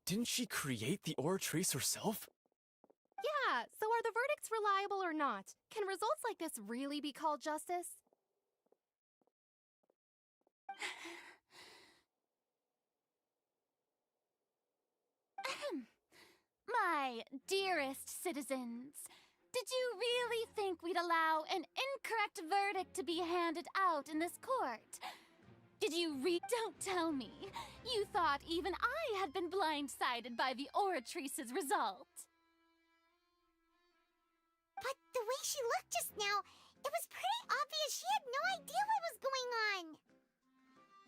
Didn't she create the Oratrice herself? Yeah, so are the verdicts reliable or not? Can results like this really be called justice? My dearest citizens, did you really think we'd allow an incorrect verdict to be handed out in this court? Did you Don't tell me. You thought even I had been blindsided by the Oratrice's result. But the way she looked just now, it was pretty obvious she had no idea what was going on.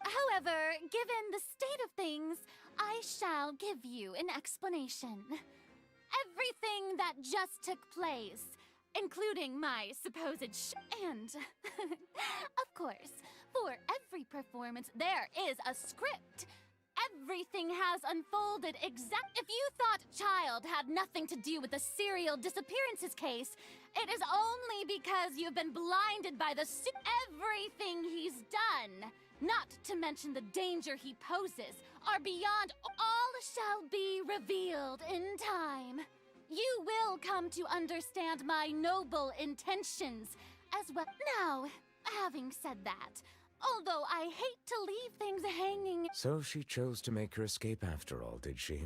However, given the state of things, I shall give you an explanation. Everything that just took place, including my supposed and, of course, for every performance there is a script. Everything has unfolded If you thought Child had nothing to do with the serial disappearances case, it is only because you've been blinded by everything he's done, not to mention the danger he poses, are beyond. All shall be revealed in time. You will come to understand my noble intentions as well. Now, having said that, although I hate to leave things hanging... So she chose to make her escape after all, did she?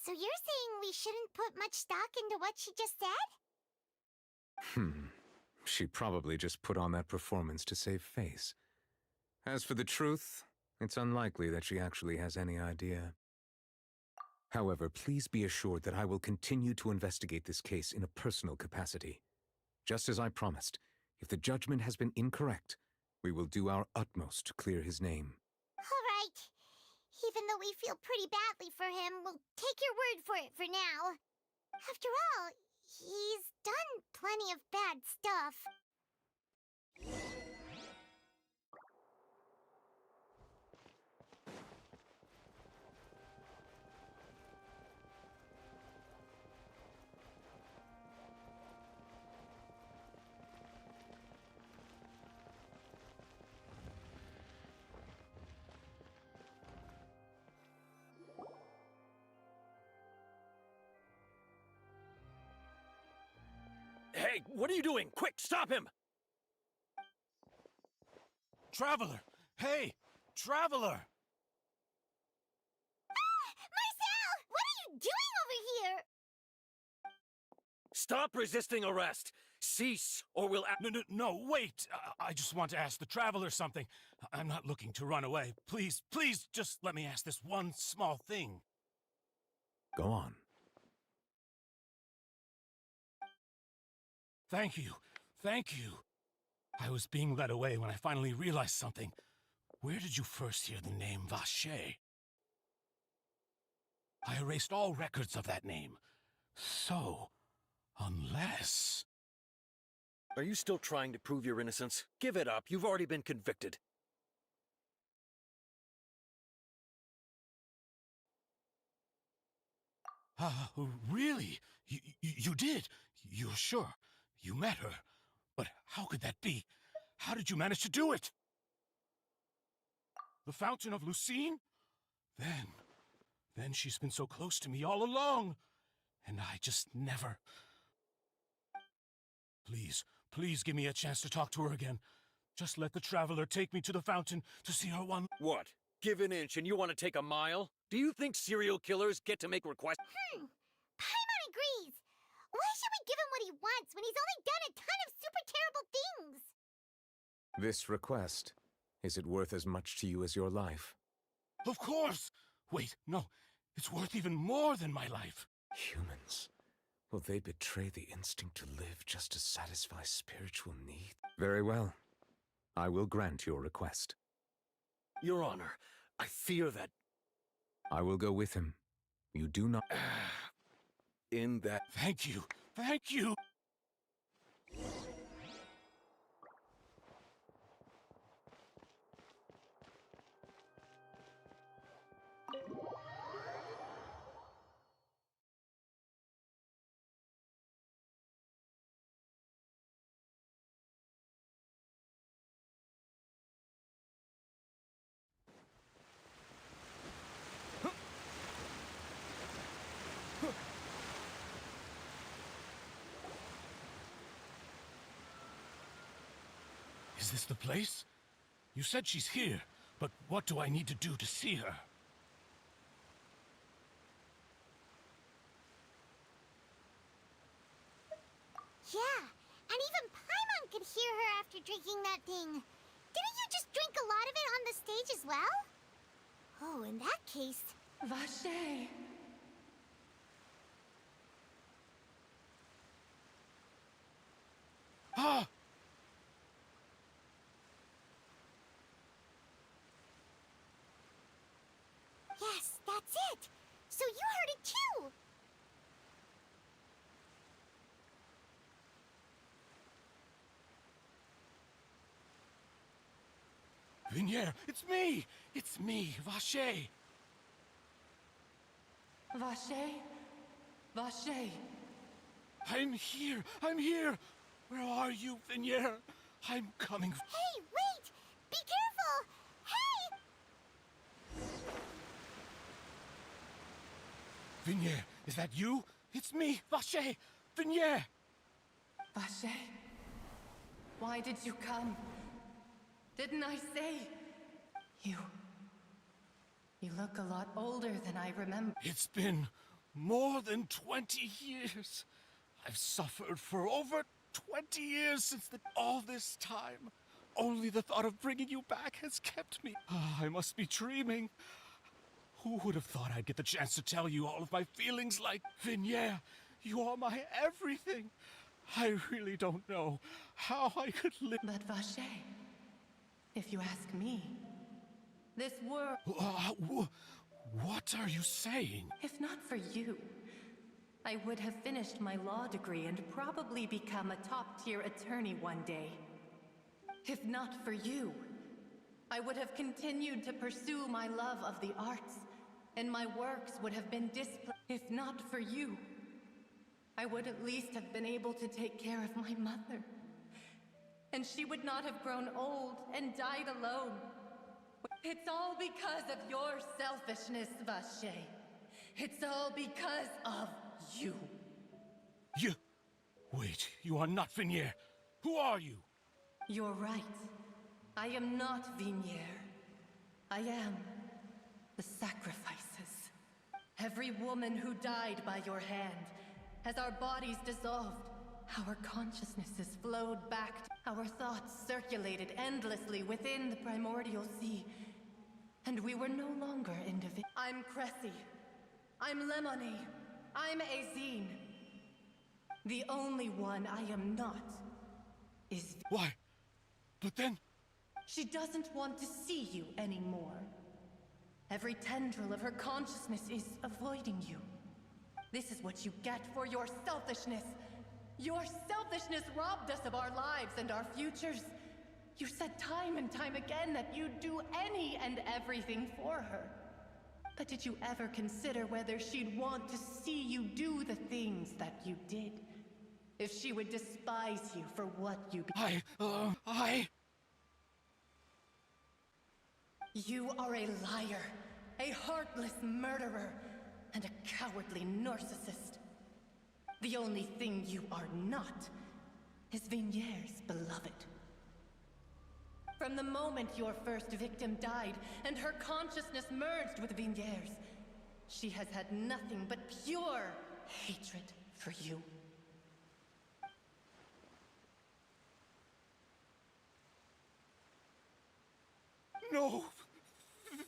So you're saying we shouldn't put much stock into what she just said? She probably just put on that performance to save face. As for the truth, it's unlikely that she actually has any idea. However, please be assured that I will continue to investigate this case in a personal capacity. Just as I promised, if the judgment has been incorrect, we will do our utmost to clear his name. All right. Even though we feel pretty badly for him, we'll take your word for it for now. After all, he's done plenty of bad stuff. Hey, what are you doing? Quick, stop him! Traveler! Hey! Traveler! Marcel! What are you doing over here? Stop resisting arrest! Cease, or we'll... No, wait! I just want to ask the Traveler something. I'm not looking to run away. Please, just let me ask this one small thing. Go on. Thank you. Thank you. I was being led away when I finally realized something. Where did you first hear the name Vacher? I erased all records of that name. So, unless... Are you still trying to prove your innocence? Give it up. You've already been convicted. Really? You did? You're sure? You met her. But how could that be? How did you manage to do it? The Fountain of Lucine? Then she's been so close to me all along. And I just never... Please give me a chance to talk to her again. Just let the Traveler take me to the fountain to see her one... What? Give an inch and you want to take a mile? Do you think serial killers get to make requests? Paimon agrees. Why should we give him what he wants when he's only done a ton of super terrible things? This request, is it worth as much to you as your life? Of course! Wait, no. It's worth even more than my life. Humans. Will they betray the instinct to live just to satisfy spiritual need? Very well. I will grant your request. Your Honor, I fear that... I will go with him. You do not... In that... Thank you! Thank you! Is this the place? You said she's here, but what do I need to do to see her? Yeah, and even Paimon could hear her after drinking that thing. Didn't you just drink a lot of it on the stage as well? Oh, in that case... Vache! Ah! Yes, that's it! So you heard it too! Vignier, it's me! It's me, Vache! Vache? Vache? I'm here! I'm here! Where are you, Vignier? I'm coming. Hey, wait! Be careful! Hey! Vignier, is that you? It's me, Vache! Vignier! Vache? Why did you come? Didn't I say? You look a lot older than I remember. It's been more than 20 years. I've suffered for over 20 years since all this time. Only the thought of bringing you back has kept me. I must be dreaming. Who would have thought I'd get the chance to tell you all of my feelings like, Vignier, you are my everything. I really don't know how I could live. But Vache, if you ask me, this world... What are you saying? If not for you, I would have finished my law degree and probably become a top-tier attorney one day. If not for you, I would have continued to pursue my love of the arts, and my works would have been displayed. If not for you, I would at least have been able to take care of my mother. And she would not have grown old and died alone. It's all because of your selfishness, Vache. It's all because of you. You... Wait, you are not Vignier. Who are you? You're right. I am not Vignier. I am the sacrifices. Every woman who died by your hand, as our bodies dissolved, our consciousnesses flowed back. Our thoughts circulated endlessly within the primordial sea, and we were no longer individuals. I'm Cressy. I'm Lemony. I'm Azine. The only one I am not is... Why? But then... She doesn't want to see you anymore. Every tendril of her consciousness is avoiding you. This is what you get for your selfishness. Your selfishness robbed us of our lives and our futures. You said time and time again that you'd do any and everything for her. But did you ever consider whether she'd want to see you do the things that you did? If she would despise you for what you be- You are a liar, a heartless murderer, and a cowardly narcissist. The only thing you are not is Vignier's beloved. From the moment your first victim died and her consciousness merged with Vignier's, she has had nothing but pure hatred for you. No!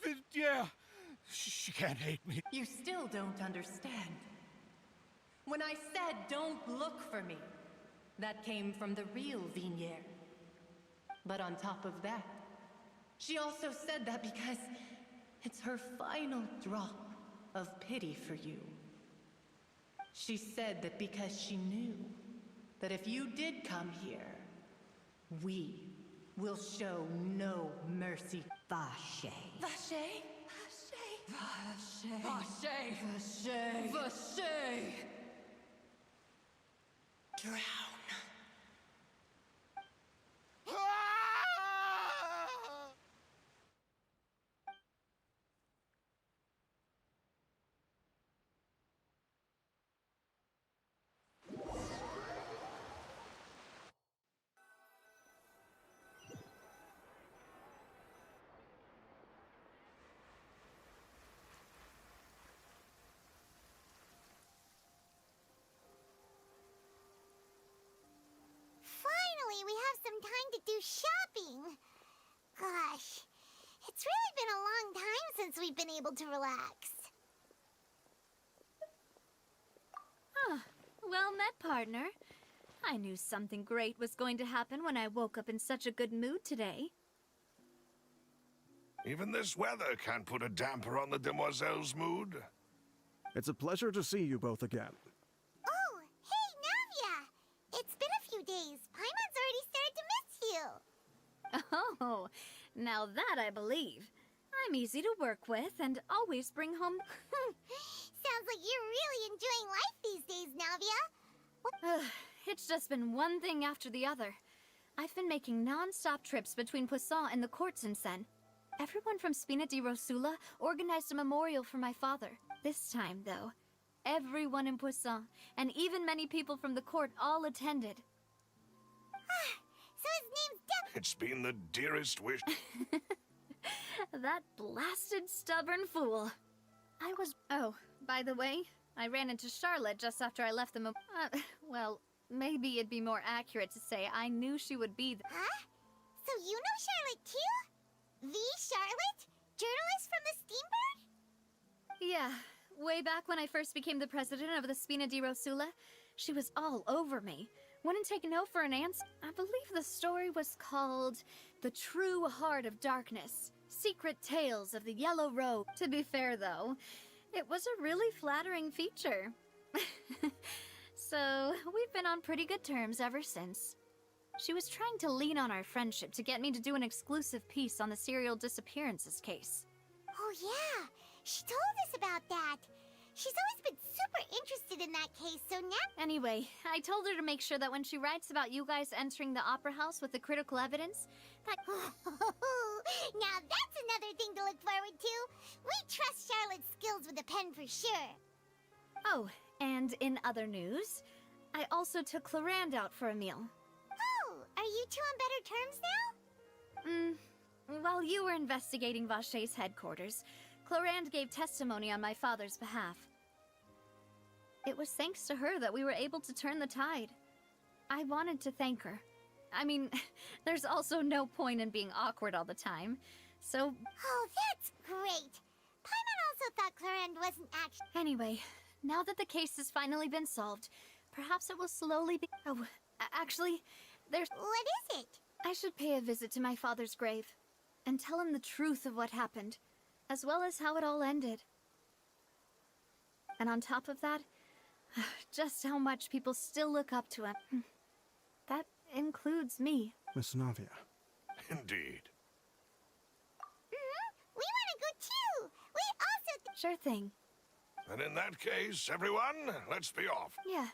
Vignier! She can't hate me. You still don't understand. When I said don't look for me, that came from the real Vignier. But on top of that, she also said that because it's her final drop of pity for you. She said that because she knew that if you did come here, we will show no mercy. Vache. Vache? Vache. Vache. Vache. Vache. Drown. some time to do shopping. Gosh, it's really been a long time since we've been able to relax. Well met, partner. I knew something great was going to happen when I woke up in such a good mood today. Even this weather can't put a damper on the demoiselle's mood. It's a pleasure to see you both again. Oh, hey, Navia! It's been a few days. Paimon's already started to miss you. Oh, now that I believe. I'm easy to work with and always bring home... Sounds like you're really enjoying life these days, Navia. It's just been one thing after the other. I've been making non-stop trips between Poisson and the courts in Seine. Everyone from Spina di Rosula organized a memorial for my father. This time, though, everyone in Poisson, and even many people from the court, all attended. So his name's Deb. It's been the dearest wish. That blasted stubborn fool. I was... Oh, by the way, I ran into Charlotte just after I left the well, maybe it'd be more accurate to say I knew she would be the... Huh? So you know Charlotte too? The Charlotte? Journalist from the Steambird? Yeah, way back when I first became the president of the Spina di Rosula, she was all over me. Wouldn't take no for an answer. I believe the story was called The True Heart of Darkness. Secret Tales of the Yellow Robe. To be fair, though, it was a really flattering feature. So, we've been on pretty good terms ever since. She was trying to lean on our friendship to get me to do an exclusive piece on the serial disappearances case. Oh yeah, she told us about that. She's always been super interested in that case, so now... Anyway, I told her to make sure that when she writes about you guys entering the opera house with the critical evidence, that... Now that's another thing to look forward to. We trust Charlotte's skills with a pen for sure. Oh, and in other news, I also took Clarand out for a meal. Oh, are you two on better terms now? While you were investigating Vaché's headquarters, Clarand gave testimony on my father's behalf. It was thanks to her that we were able to turn the tide. I wanted to thank her. I mean, there's also no point in being awkward all the time, so... Oh, that's great! Paimon also thought Clarand wasn't actually... Anyway, now that the case has finally been solved, perhaps it will slowly be... Oh, actually, there's... What is it? I should pay a visit to my father's grave, and tell him the truth of what happened, as well as how it all ended. And on top of that, just how much people still look up to him. That includes me. Miss Navia. Indeed. We want to go too! We also... Sure thing. And in that case, everyone, let's be off. Yeah,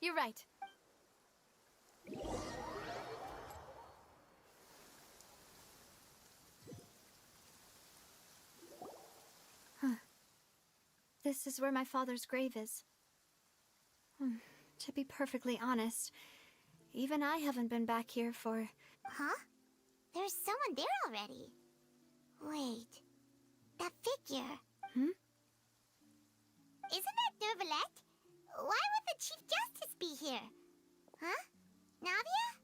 you're right. This is where my father's grave is. To be perfectly honest, even I haven't been back here for... Huh? There's someone there already. Wait. That figure. Isn't that Nervalette? Why would the Chief Justice be here? Huh? Navia?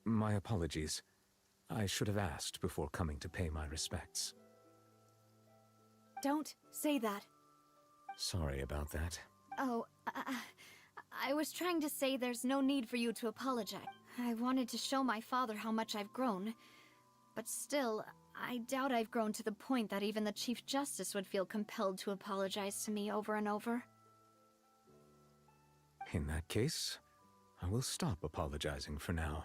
My apologies. I should have asked before coming to pay my respects. Don't say that. Sorry about that. Oh, I was trying to say there's no need for you to apologize. I wanted to show my father how much I've grown. But still, I doubt I've grown to the point that even the Chief Justice would feel compelled to apologize to me over and over. In that case, I will stop apologizing for now.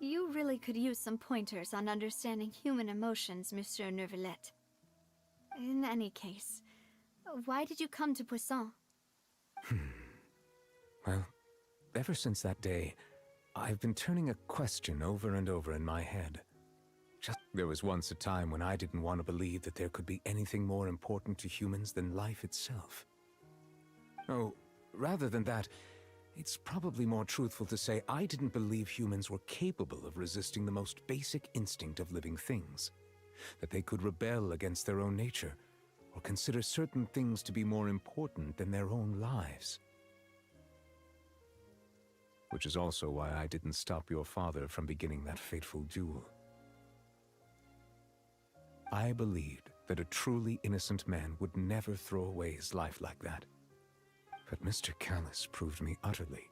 You really could use some pointers on understanding human emotions, Monsieur Nervalette. In any case, why did you come to Poisson? Well, ever since that day, I've been turning a question over and over in my head. There was once a time when I didn't want to believe that there could be anything more important to humans than life itself. Oh, rather than that, it's probably more truthful to say I didn't believe humans were capable of resisting the most basic instinct of living things. That they could rebel against their own nature, or consider certain things to be more important than their own lives. Which is also why I didn't stop your father from beginning that fateful duel. I believed that a truly innocent man would never throw away his life like that. But Mr. Callus proved me utterly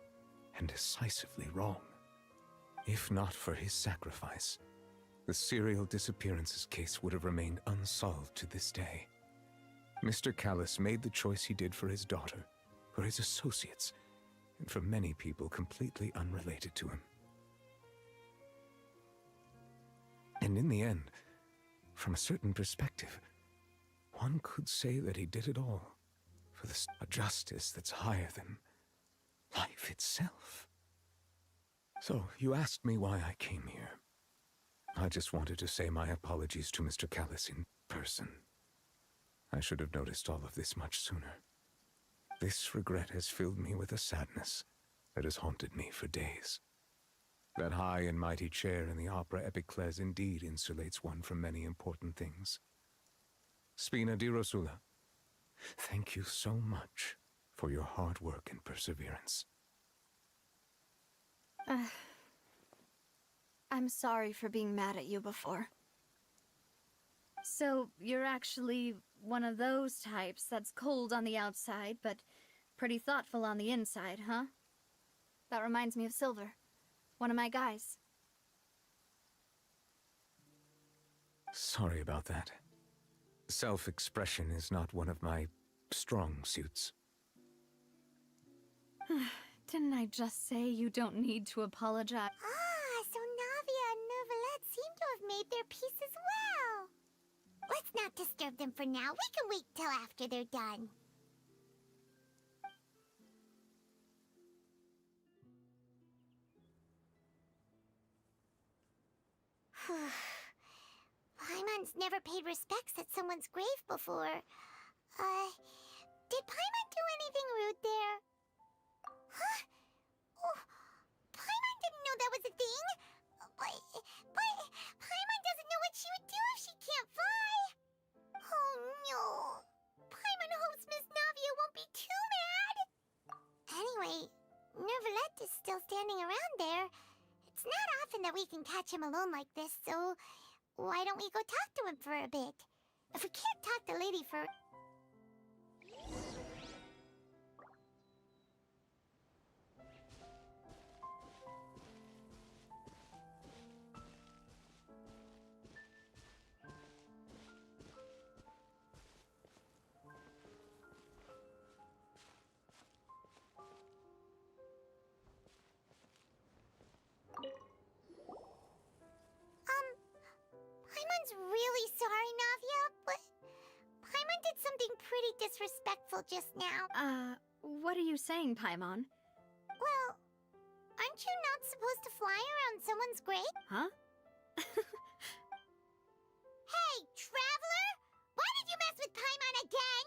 and decisively wrong. If not for his sacrifice, the serial disappearances case would have remained unsolved to this day. Mr. Callus made the choice he did for his daughter, for his associates, and for many people completely unrelated to him. And in the end, from a certain perspective, one could say that he did it all for a justice that's higher than life itself. So, you asked me why I came here. I just wanted to say my apologies to Mr. Callus in person. I should have noticed all of this much sooner. This regret has filled me with a sadness that has haunted me for days. That high and mighty chair in the opera Epiclese indeed insulates one from many important things. Spina di Rosula, thank you so much for your hard work and perseverance. I'm sorry for being mad at you before. So, you're actually one of those types that's cold on the outside, but pretty thoughtful on the inside, huh? That reminds me of Silver, one of my guys. Sorry about that. Self-expression is not one of my strong suits. Didn't I just say you don't need to apologize? Ah, so Navia and Neuvillette seem to have made their peace as well. Let's not disturb them for now. We can wait till after they're done. Paimon's never paid respects at someone's grave before. Did Paimon do anything rude there? Huh? Oh, Paimon didn't know that was a thing. But Paimon doesn't know what she would do if she can't fly. Oh no. Paimon hopes Miss Navia won't be too mad. Anyway, Neuvillette is still standing around there. It's not often that we can catch him alone like this, so why don't we go talk to him for a bit? If we can't talk the lady for... Paimon's really sorry, Navia, but Paimon did something pretty disrespectful just now. What are you saying, Paimon? Well, aren't you not supposed to fly around someone's grave? Huh? Hey, traveler! Why did you mess with Paimon again?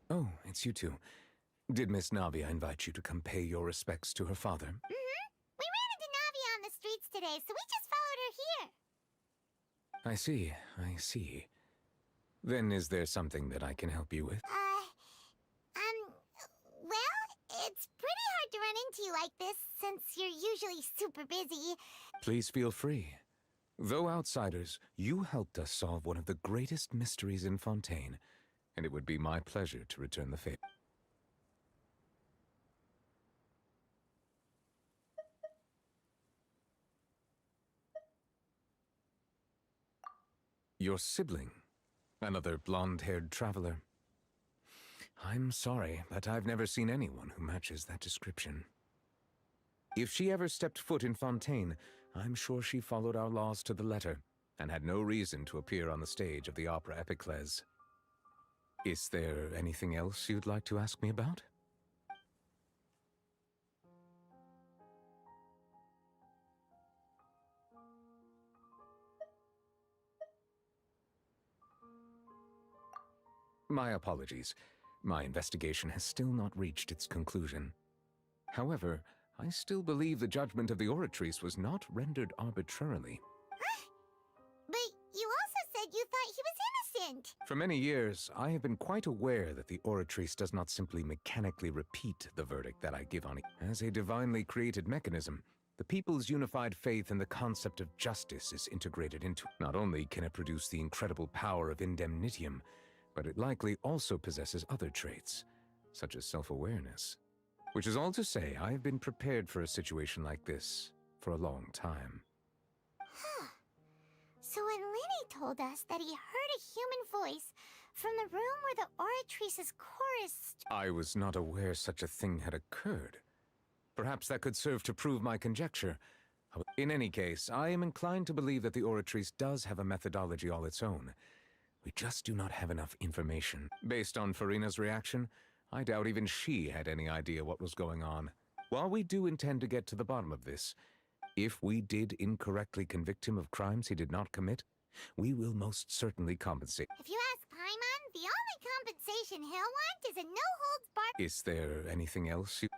Oh, it's you two. Did Miss Navia invite you to come pay your respects to her father? Mm-hmm. We ran into Navia on the streets today, so we just followed her here. I see. Then is there something that I can help you with? since you're usually super busy. Please feel free. Though outsiders, you helped us solve one of the greatest mysteries in Fontaine, and it would be my pleasure to return the favor. Your sibling, another blonde-haired traveler. I'm sorry, but I've never seen anyone who matches that description. If she ever stepped foot in Fontaine, I'm sure she followed our laws to the letter, and had no reason to appear on the stage of the opera Epiclese. Is there anything else you'd like to ask me about? My apologies. My investigation has still not reached its conclusion. However, I still believe the judgment of the Oratrice was not rendered arbitrarily. But you also said you thought he was innocent. For many years, I have been quite aware that the Oratrice does not simply mechanically repeat the verdict that I give on it. As a divinely created mechanism, the people's unified faith in the concept of justice is integrated into it. Not only can it produce the incredible power of indemnitium, but it likely also possesses other traits, such as self-awareness. Which is all to say, I have been prepared for a situation like this for a long time. Huh. So when Lenny told us that he heard a human voice from the room where the Oratrice's chorus... I was not aware such a thing had occurred. Perhaps that could serve to prove my conjecture. In any case, I am inclined to believe that the Oratrice does have a methodology all its own. We just do not have enough information. Based on Farina's reaction, I doubt even she had any idea what was going on. While we do intend to get to the bottom of this, if we did incorrectly convict him of crimes he did not commit, we will most certainly compensate. If you ask Paimon, the only compensation he'll want is a no-holds-barred... Is there anything else you...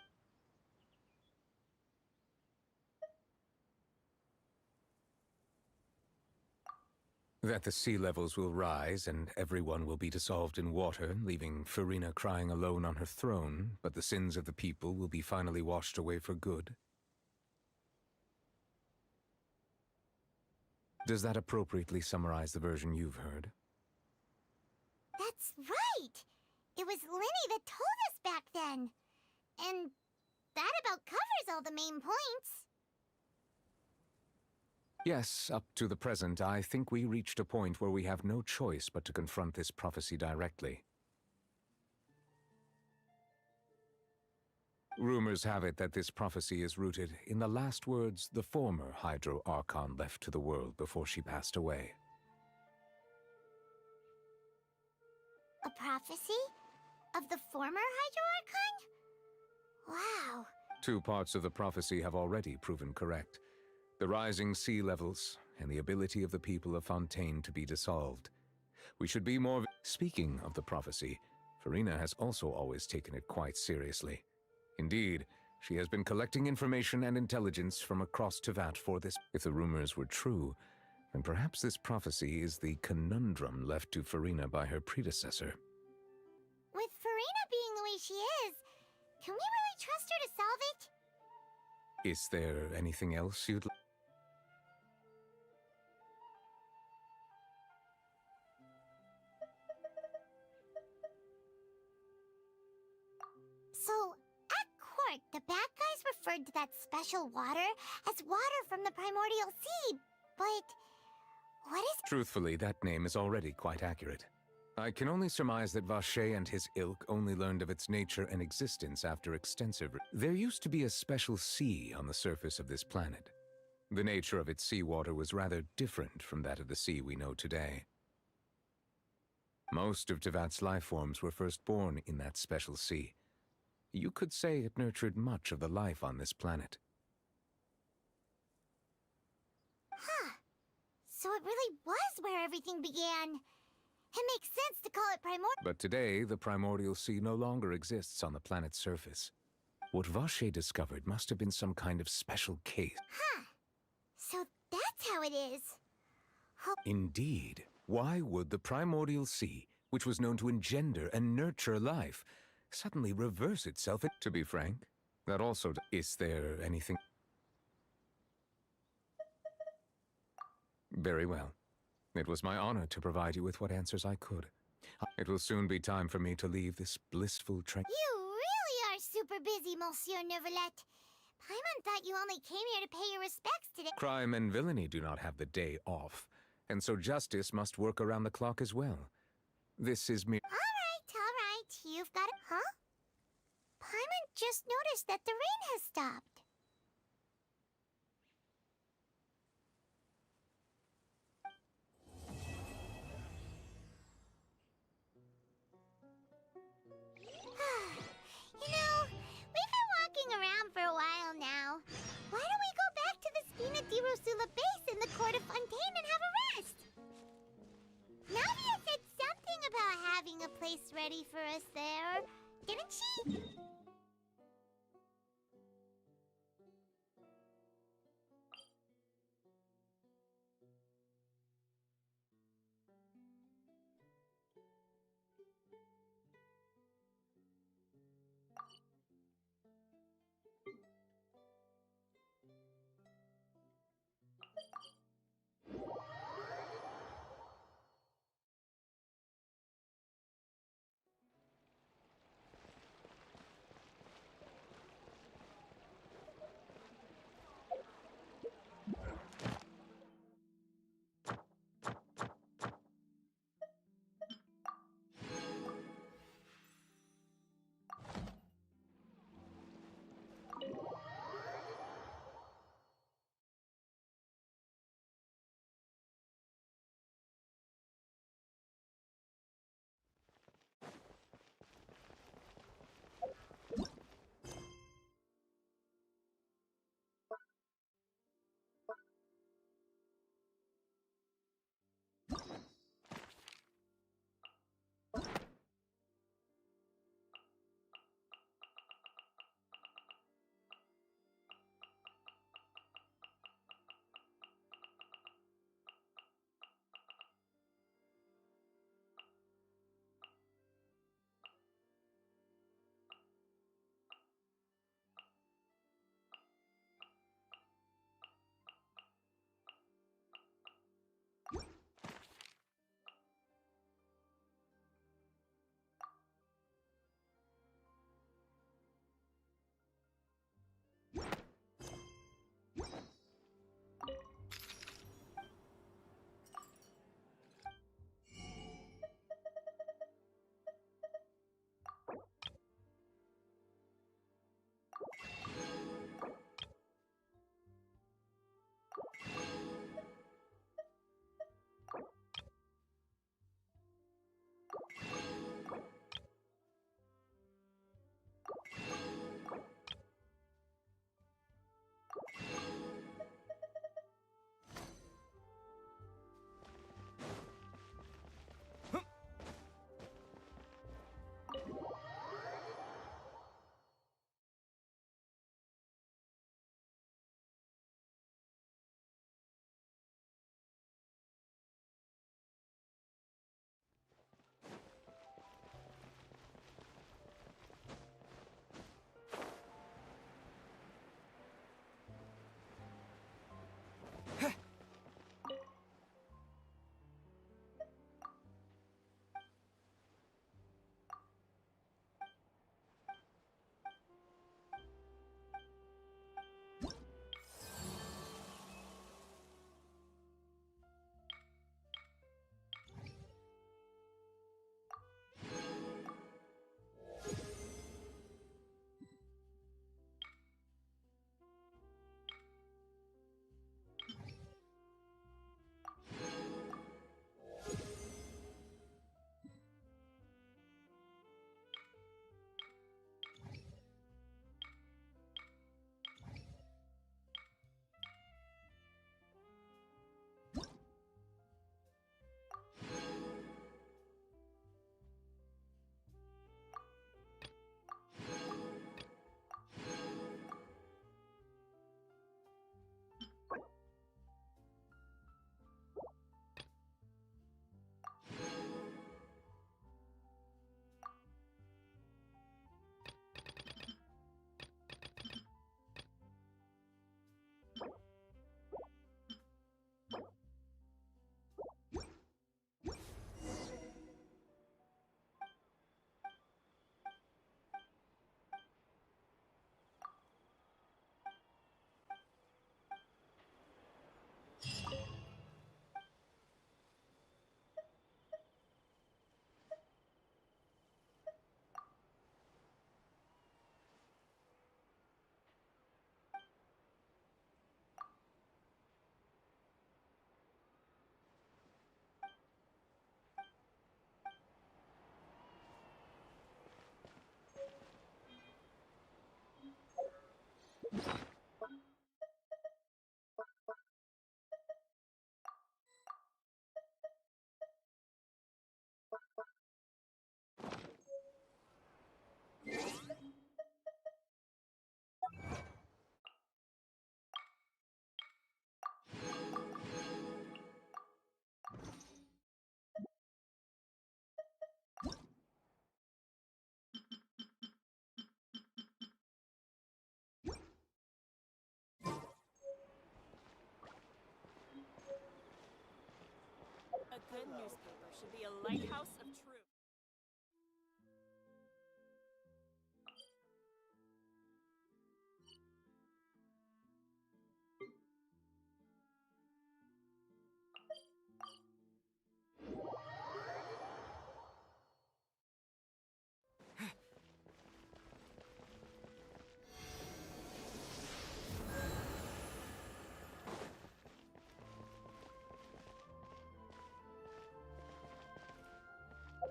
That the sea levels will rise and everyone will be dissolved in water, leaving Farina crying alone on her throne, but the sins of the people will be finally washed away for good? Does that appropriately summarize the version you've heard? That's right! It was Lenny that told us back then. And that about covers all the main points. Yes, up to the present, I think we reached a point where we have no choice but to confront this prophecy directly. Rumors have it that this prophecy is rooted in the last words the former Hydro Archon left to the world before she passed away. A prophecy? Of the former Hydro Archon? Wow. 2 parts of the prophecy have already proven correct. The rising sea levels, and the ability of the people of Fontaine to be dissolved. We should be more... Speaking of the prophecy, Farina has also always taken it quite seriously. Indeed, she has been collecting information and intelligence from across Tevat for this. If the rumors were true, then perhaps this prophecy is the conundrum left to Farina by her predecessor. With Farina being the way she is, can we really trust her to solve it? Is there anything else you'd like? So, at court, the bad guys referred to that special water as water from the primordial sea, but what is... Truthfully, that name is already quite accurate. I can only surmise that Vacher and his ilk only learned of its nature and existence after extensive... There used to be a special sea on the surface of this planet. The nature of its seawater was rather different from that of the sea we know today. Most of Tevat's life forms were first born in that special sea. You could say it nurtured much of the life on this planet. Huh. So it really was where everything began. It makes sense to call it primordial. But today, the primordial sea no longer exists on the planet's surface. What Vacher discovered must have been some kind of special case. Huh. So that's how it is. Indeed. Why would the primordial sea, which was known to engender and nurture life, suddenly reverse itself? To be frank, that also... Is there anything... Very well. It was my honor to provide you with what answers I could. It will soon be time for me to leave this blissful train. You really are super busy, Monsieur Neuvillette. Paimon thought you only came here to pay your respects today. Crime and villainy do not have the day off, and so justice must work around the clock as well. This is me. All right. You've got it. Huh? Paimon just noticed that the rain has stopped. You know, we've been walking around for a while now. Why don't we go back to the Spina di Rosula base in the court of Fontaine and have a rest? Navia said something about having a place ready for us there, didn't she? Fontaine newspaper should be a lighthouse of truth.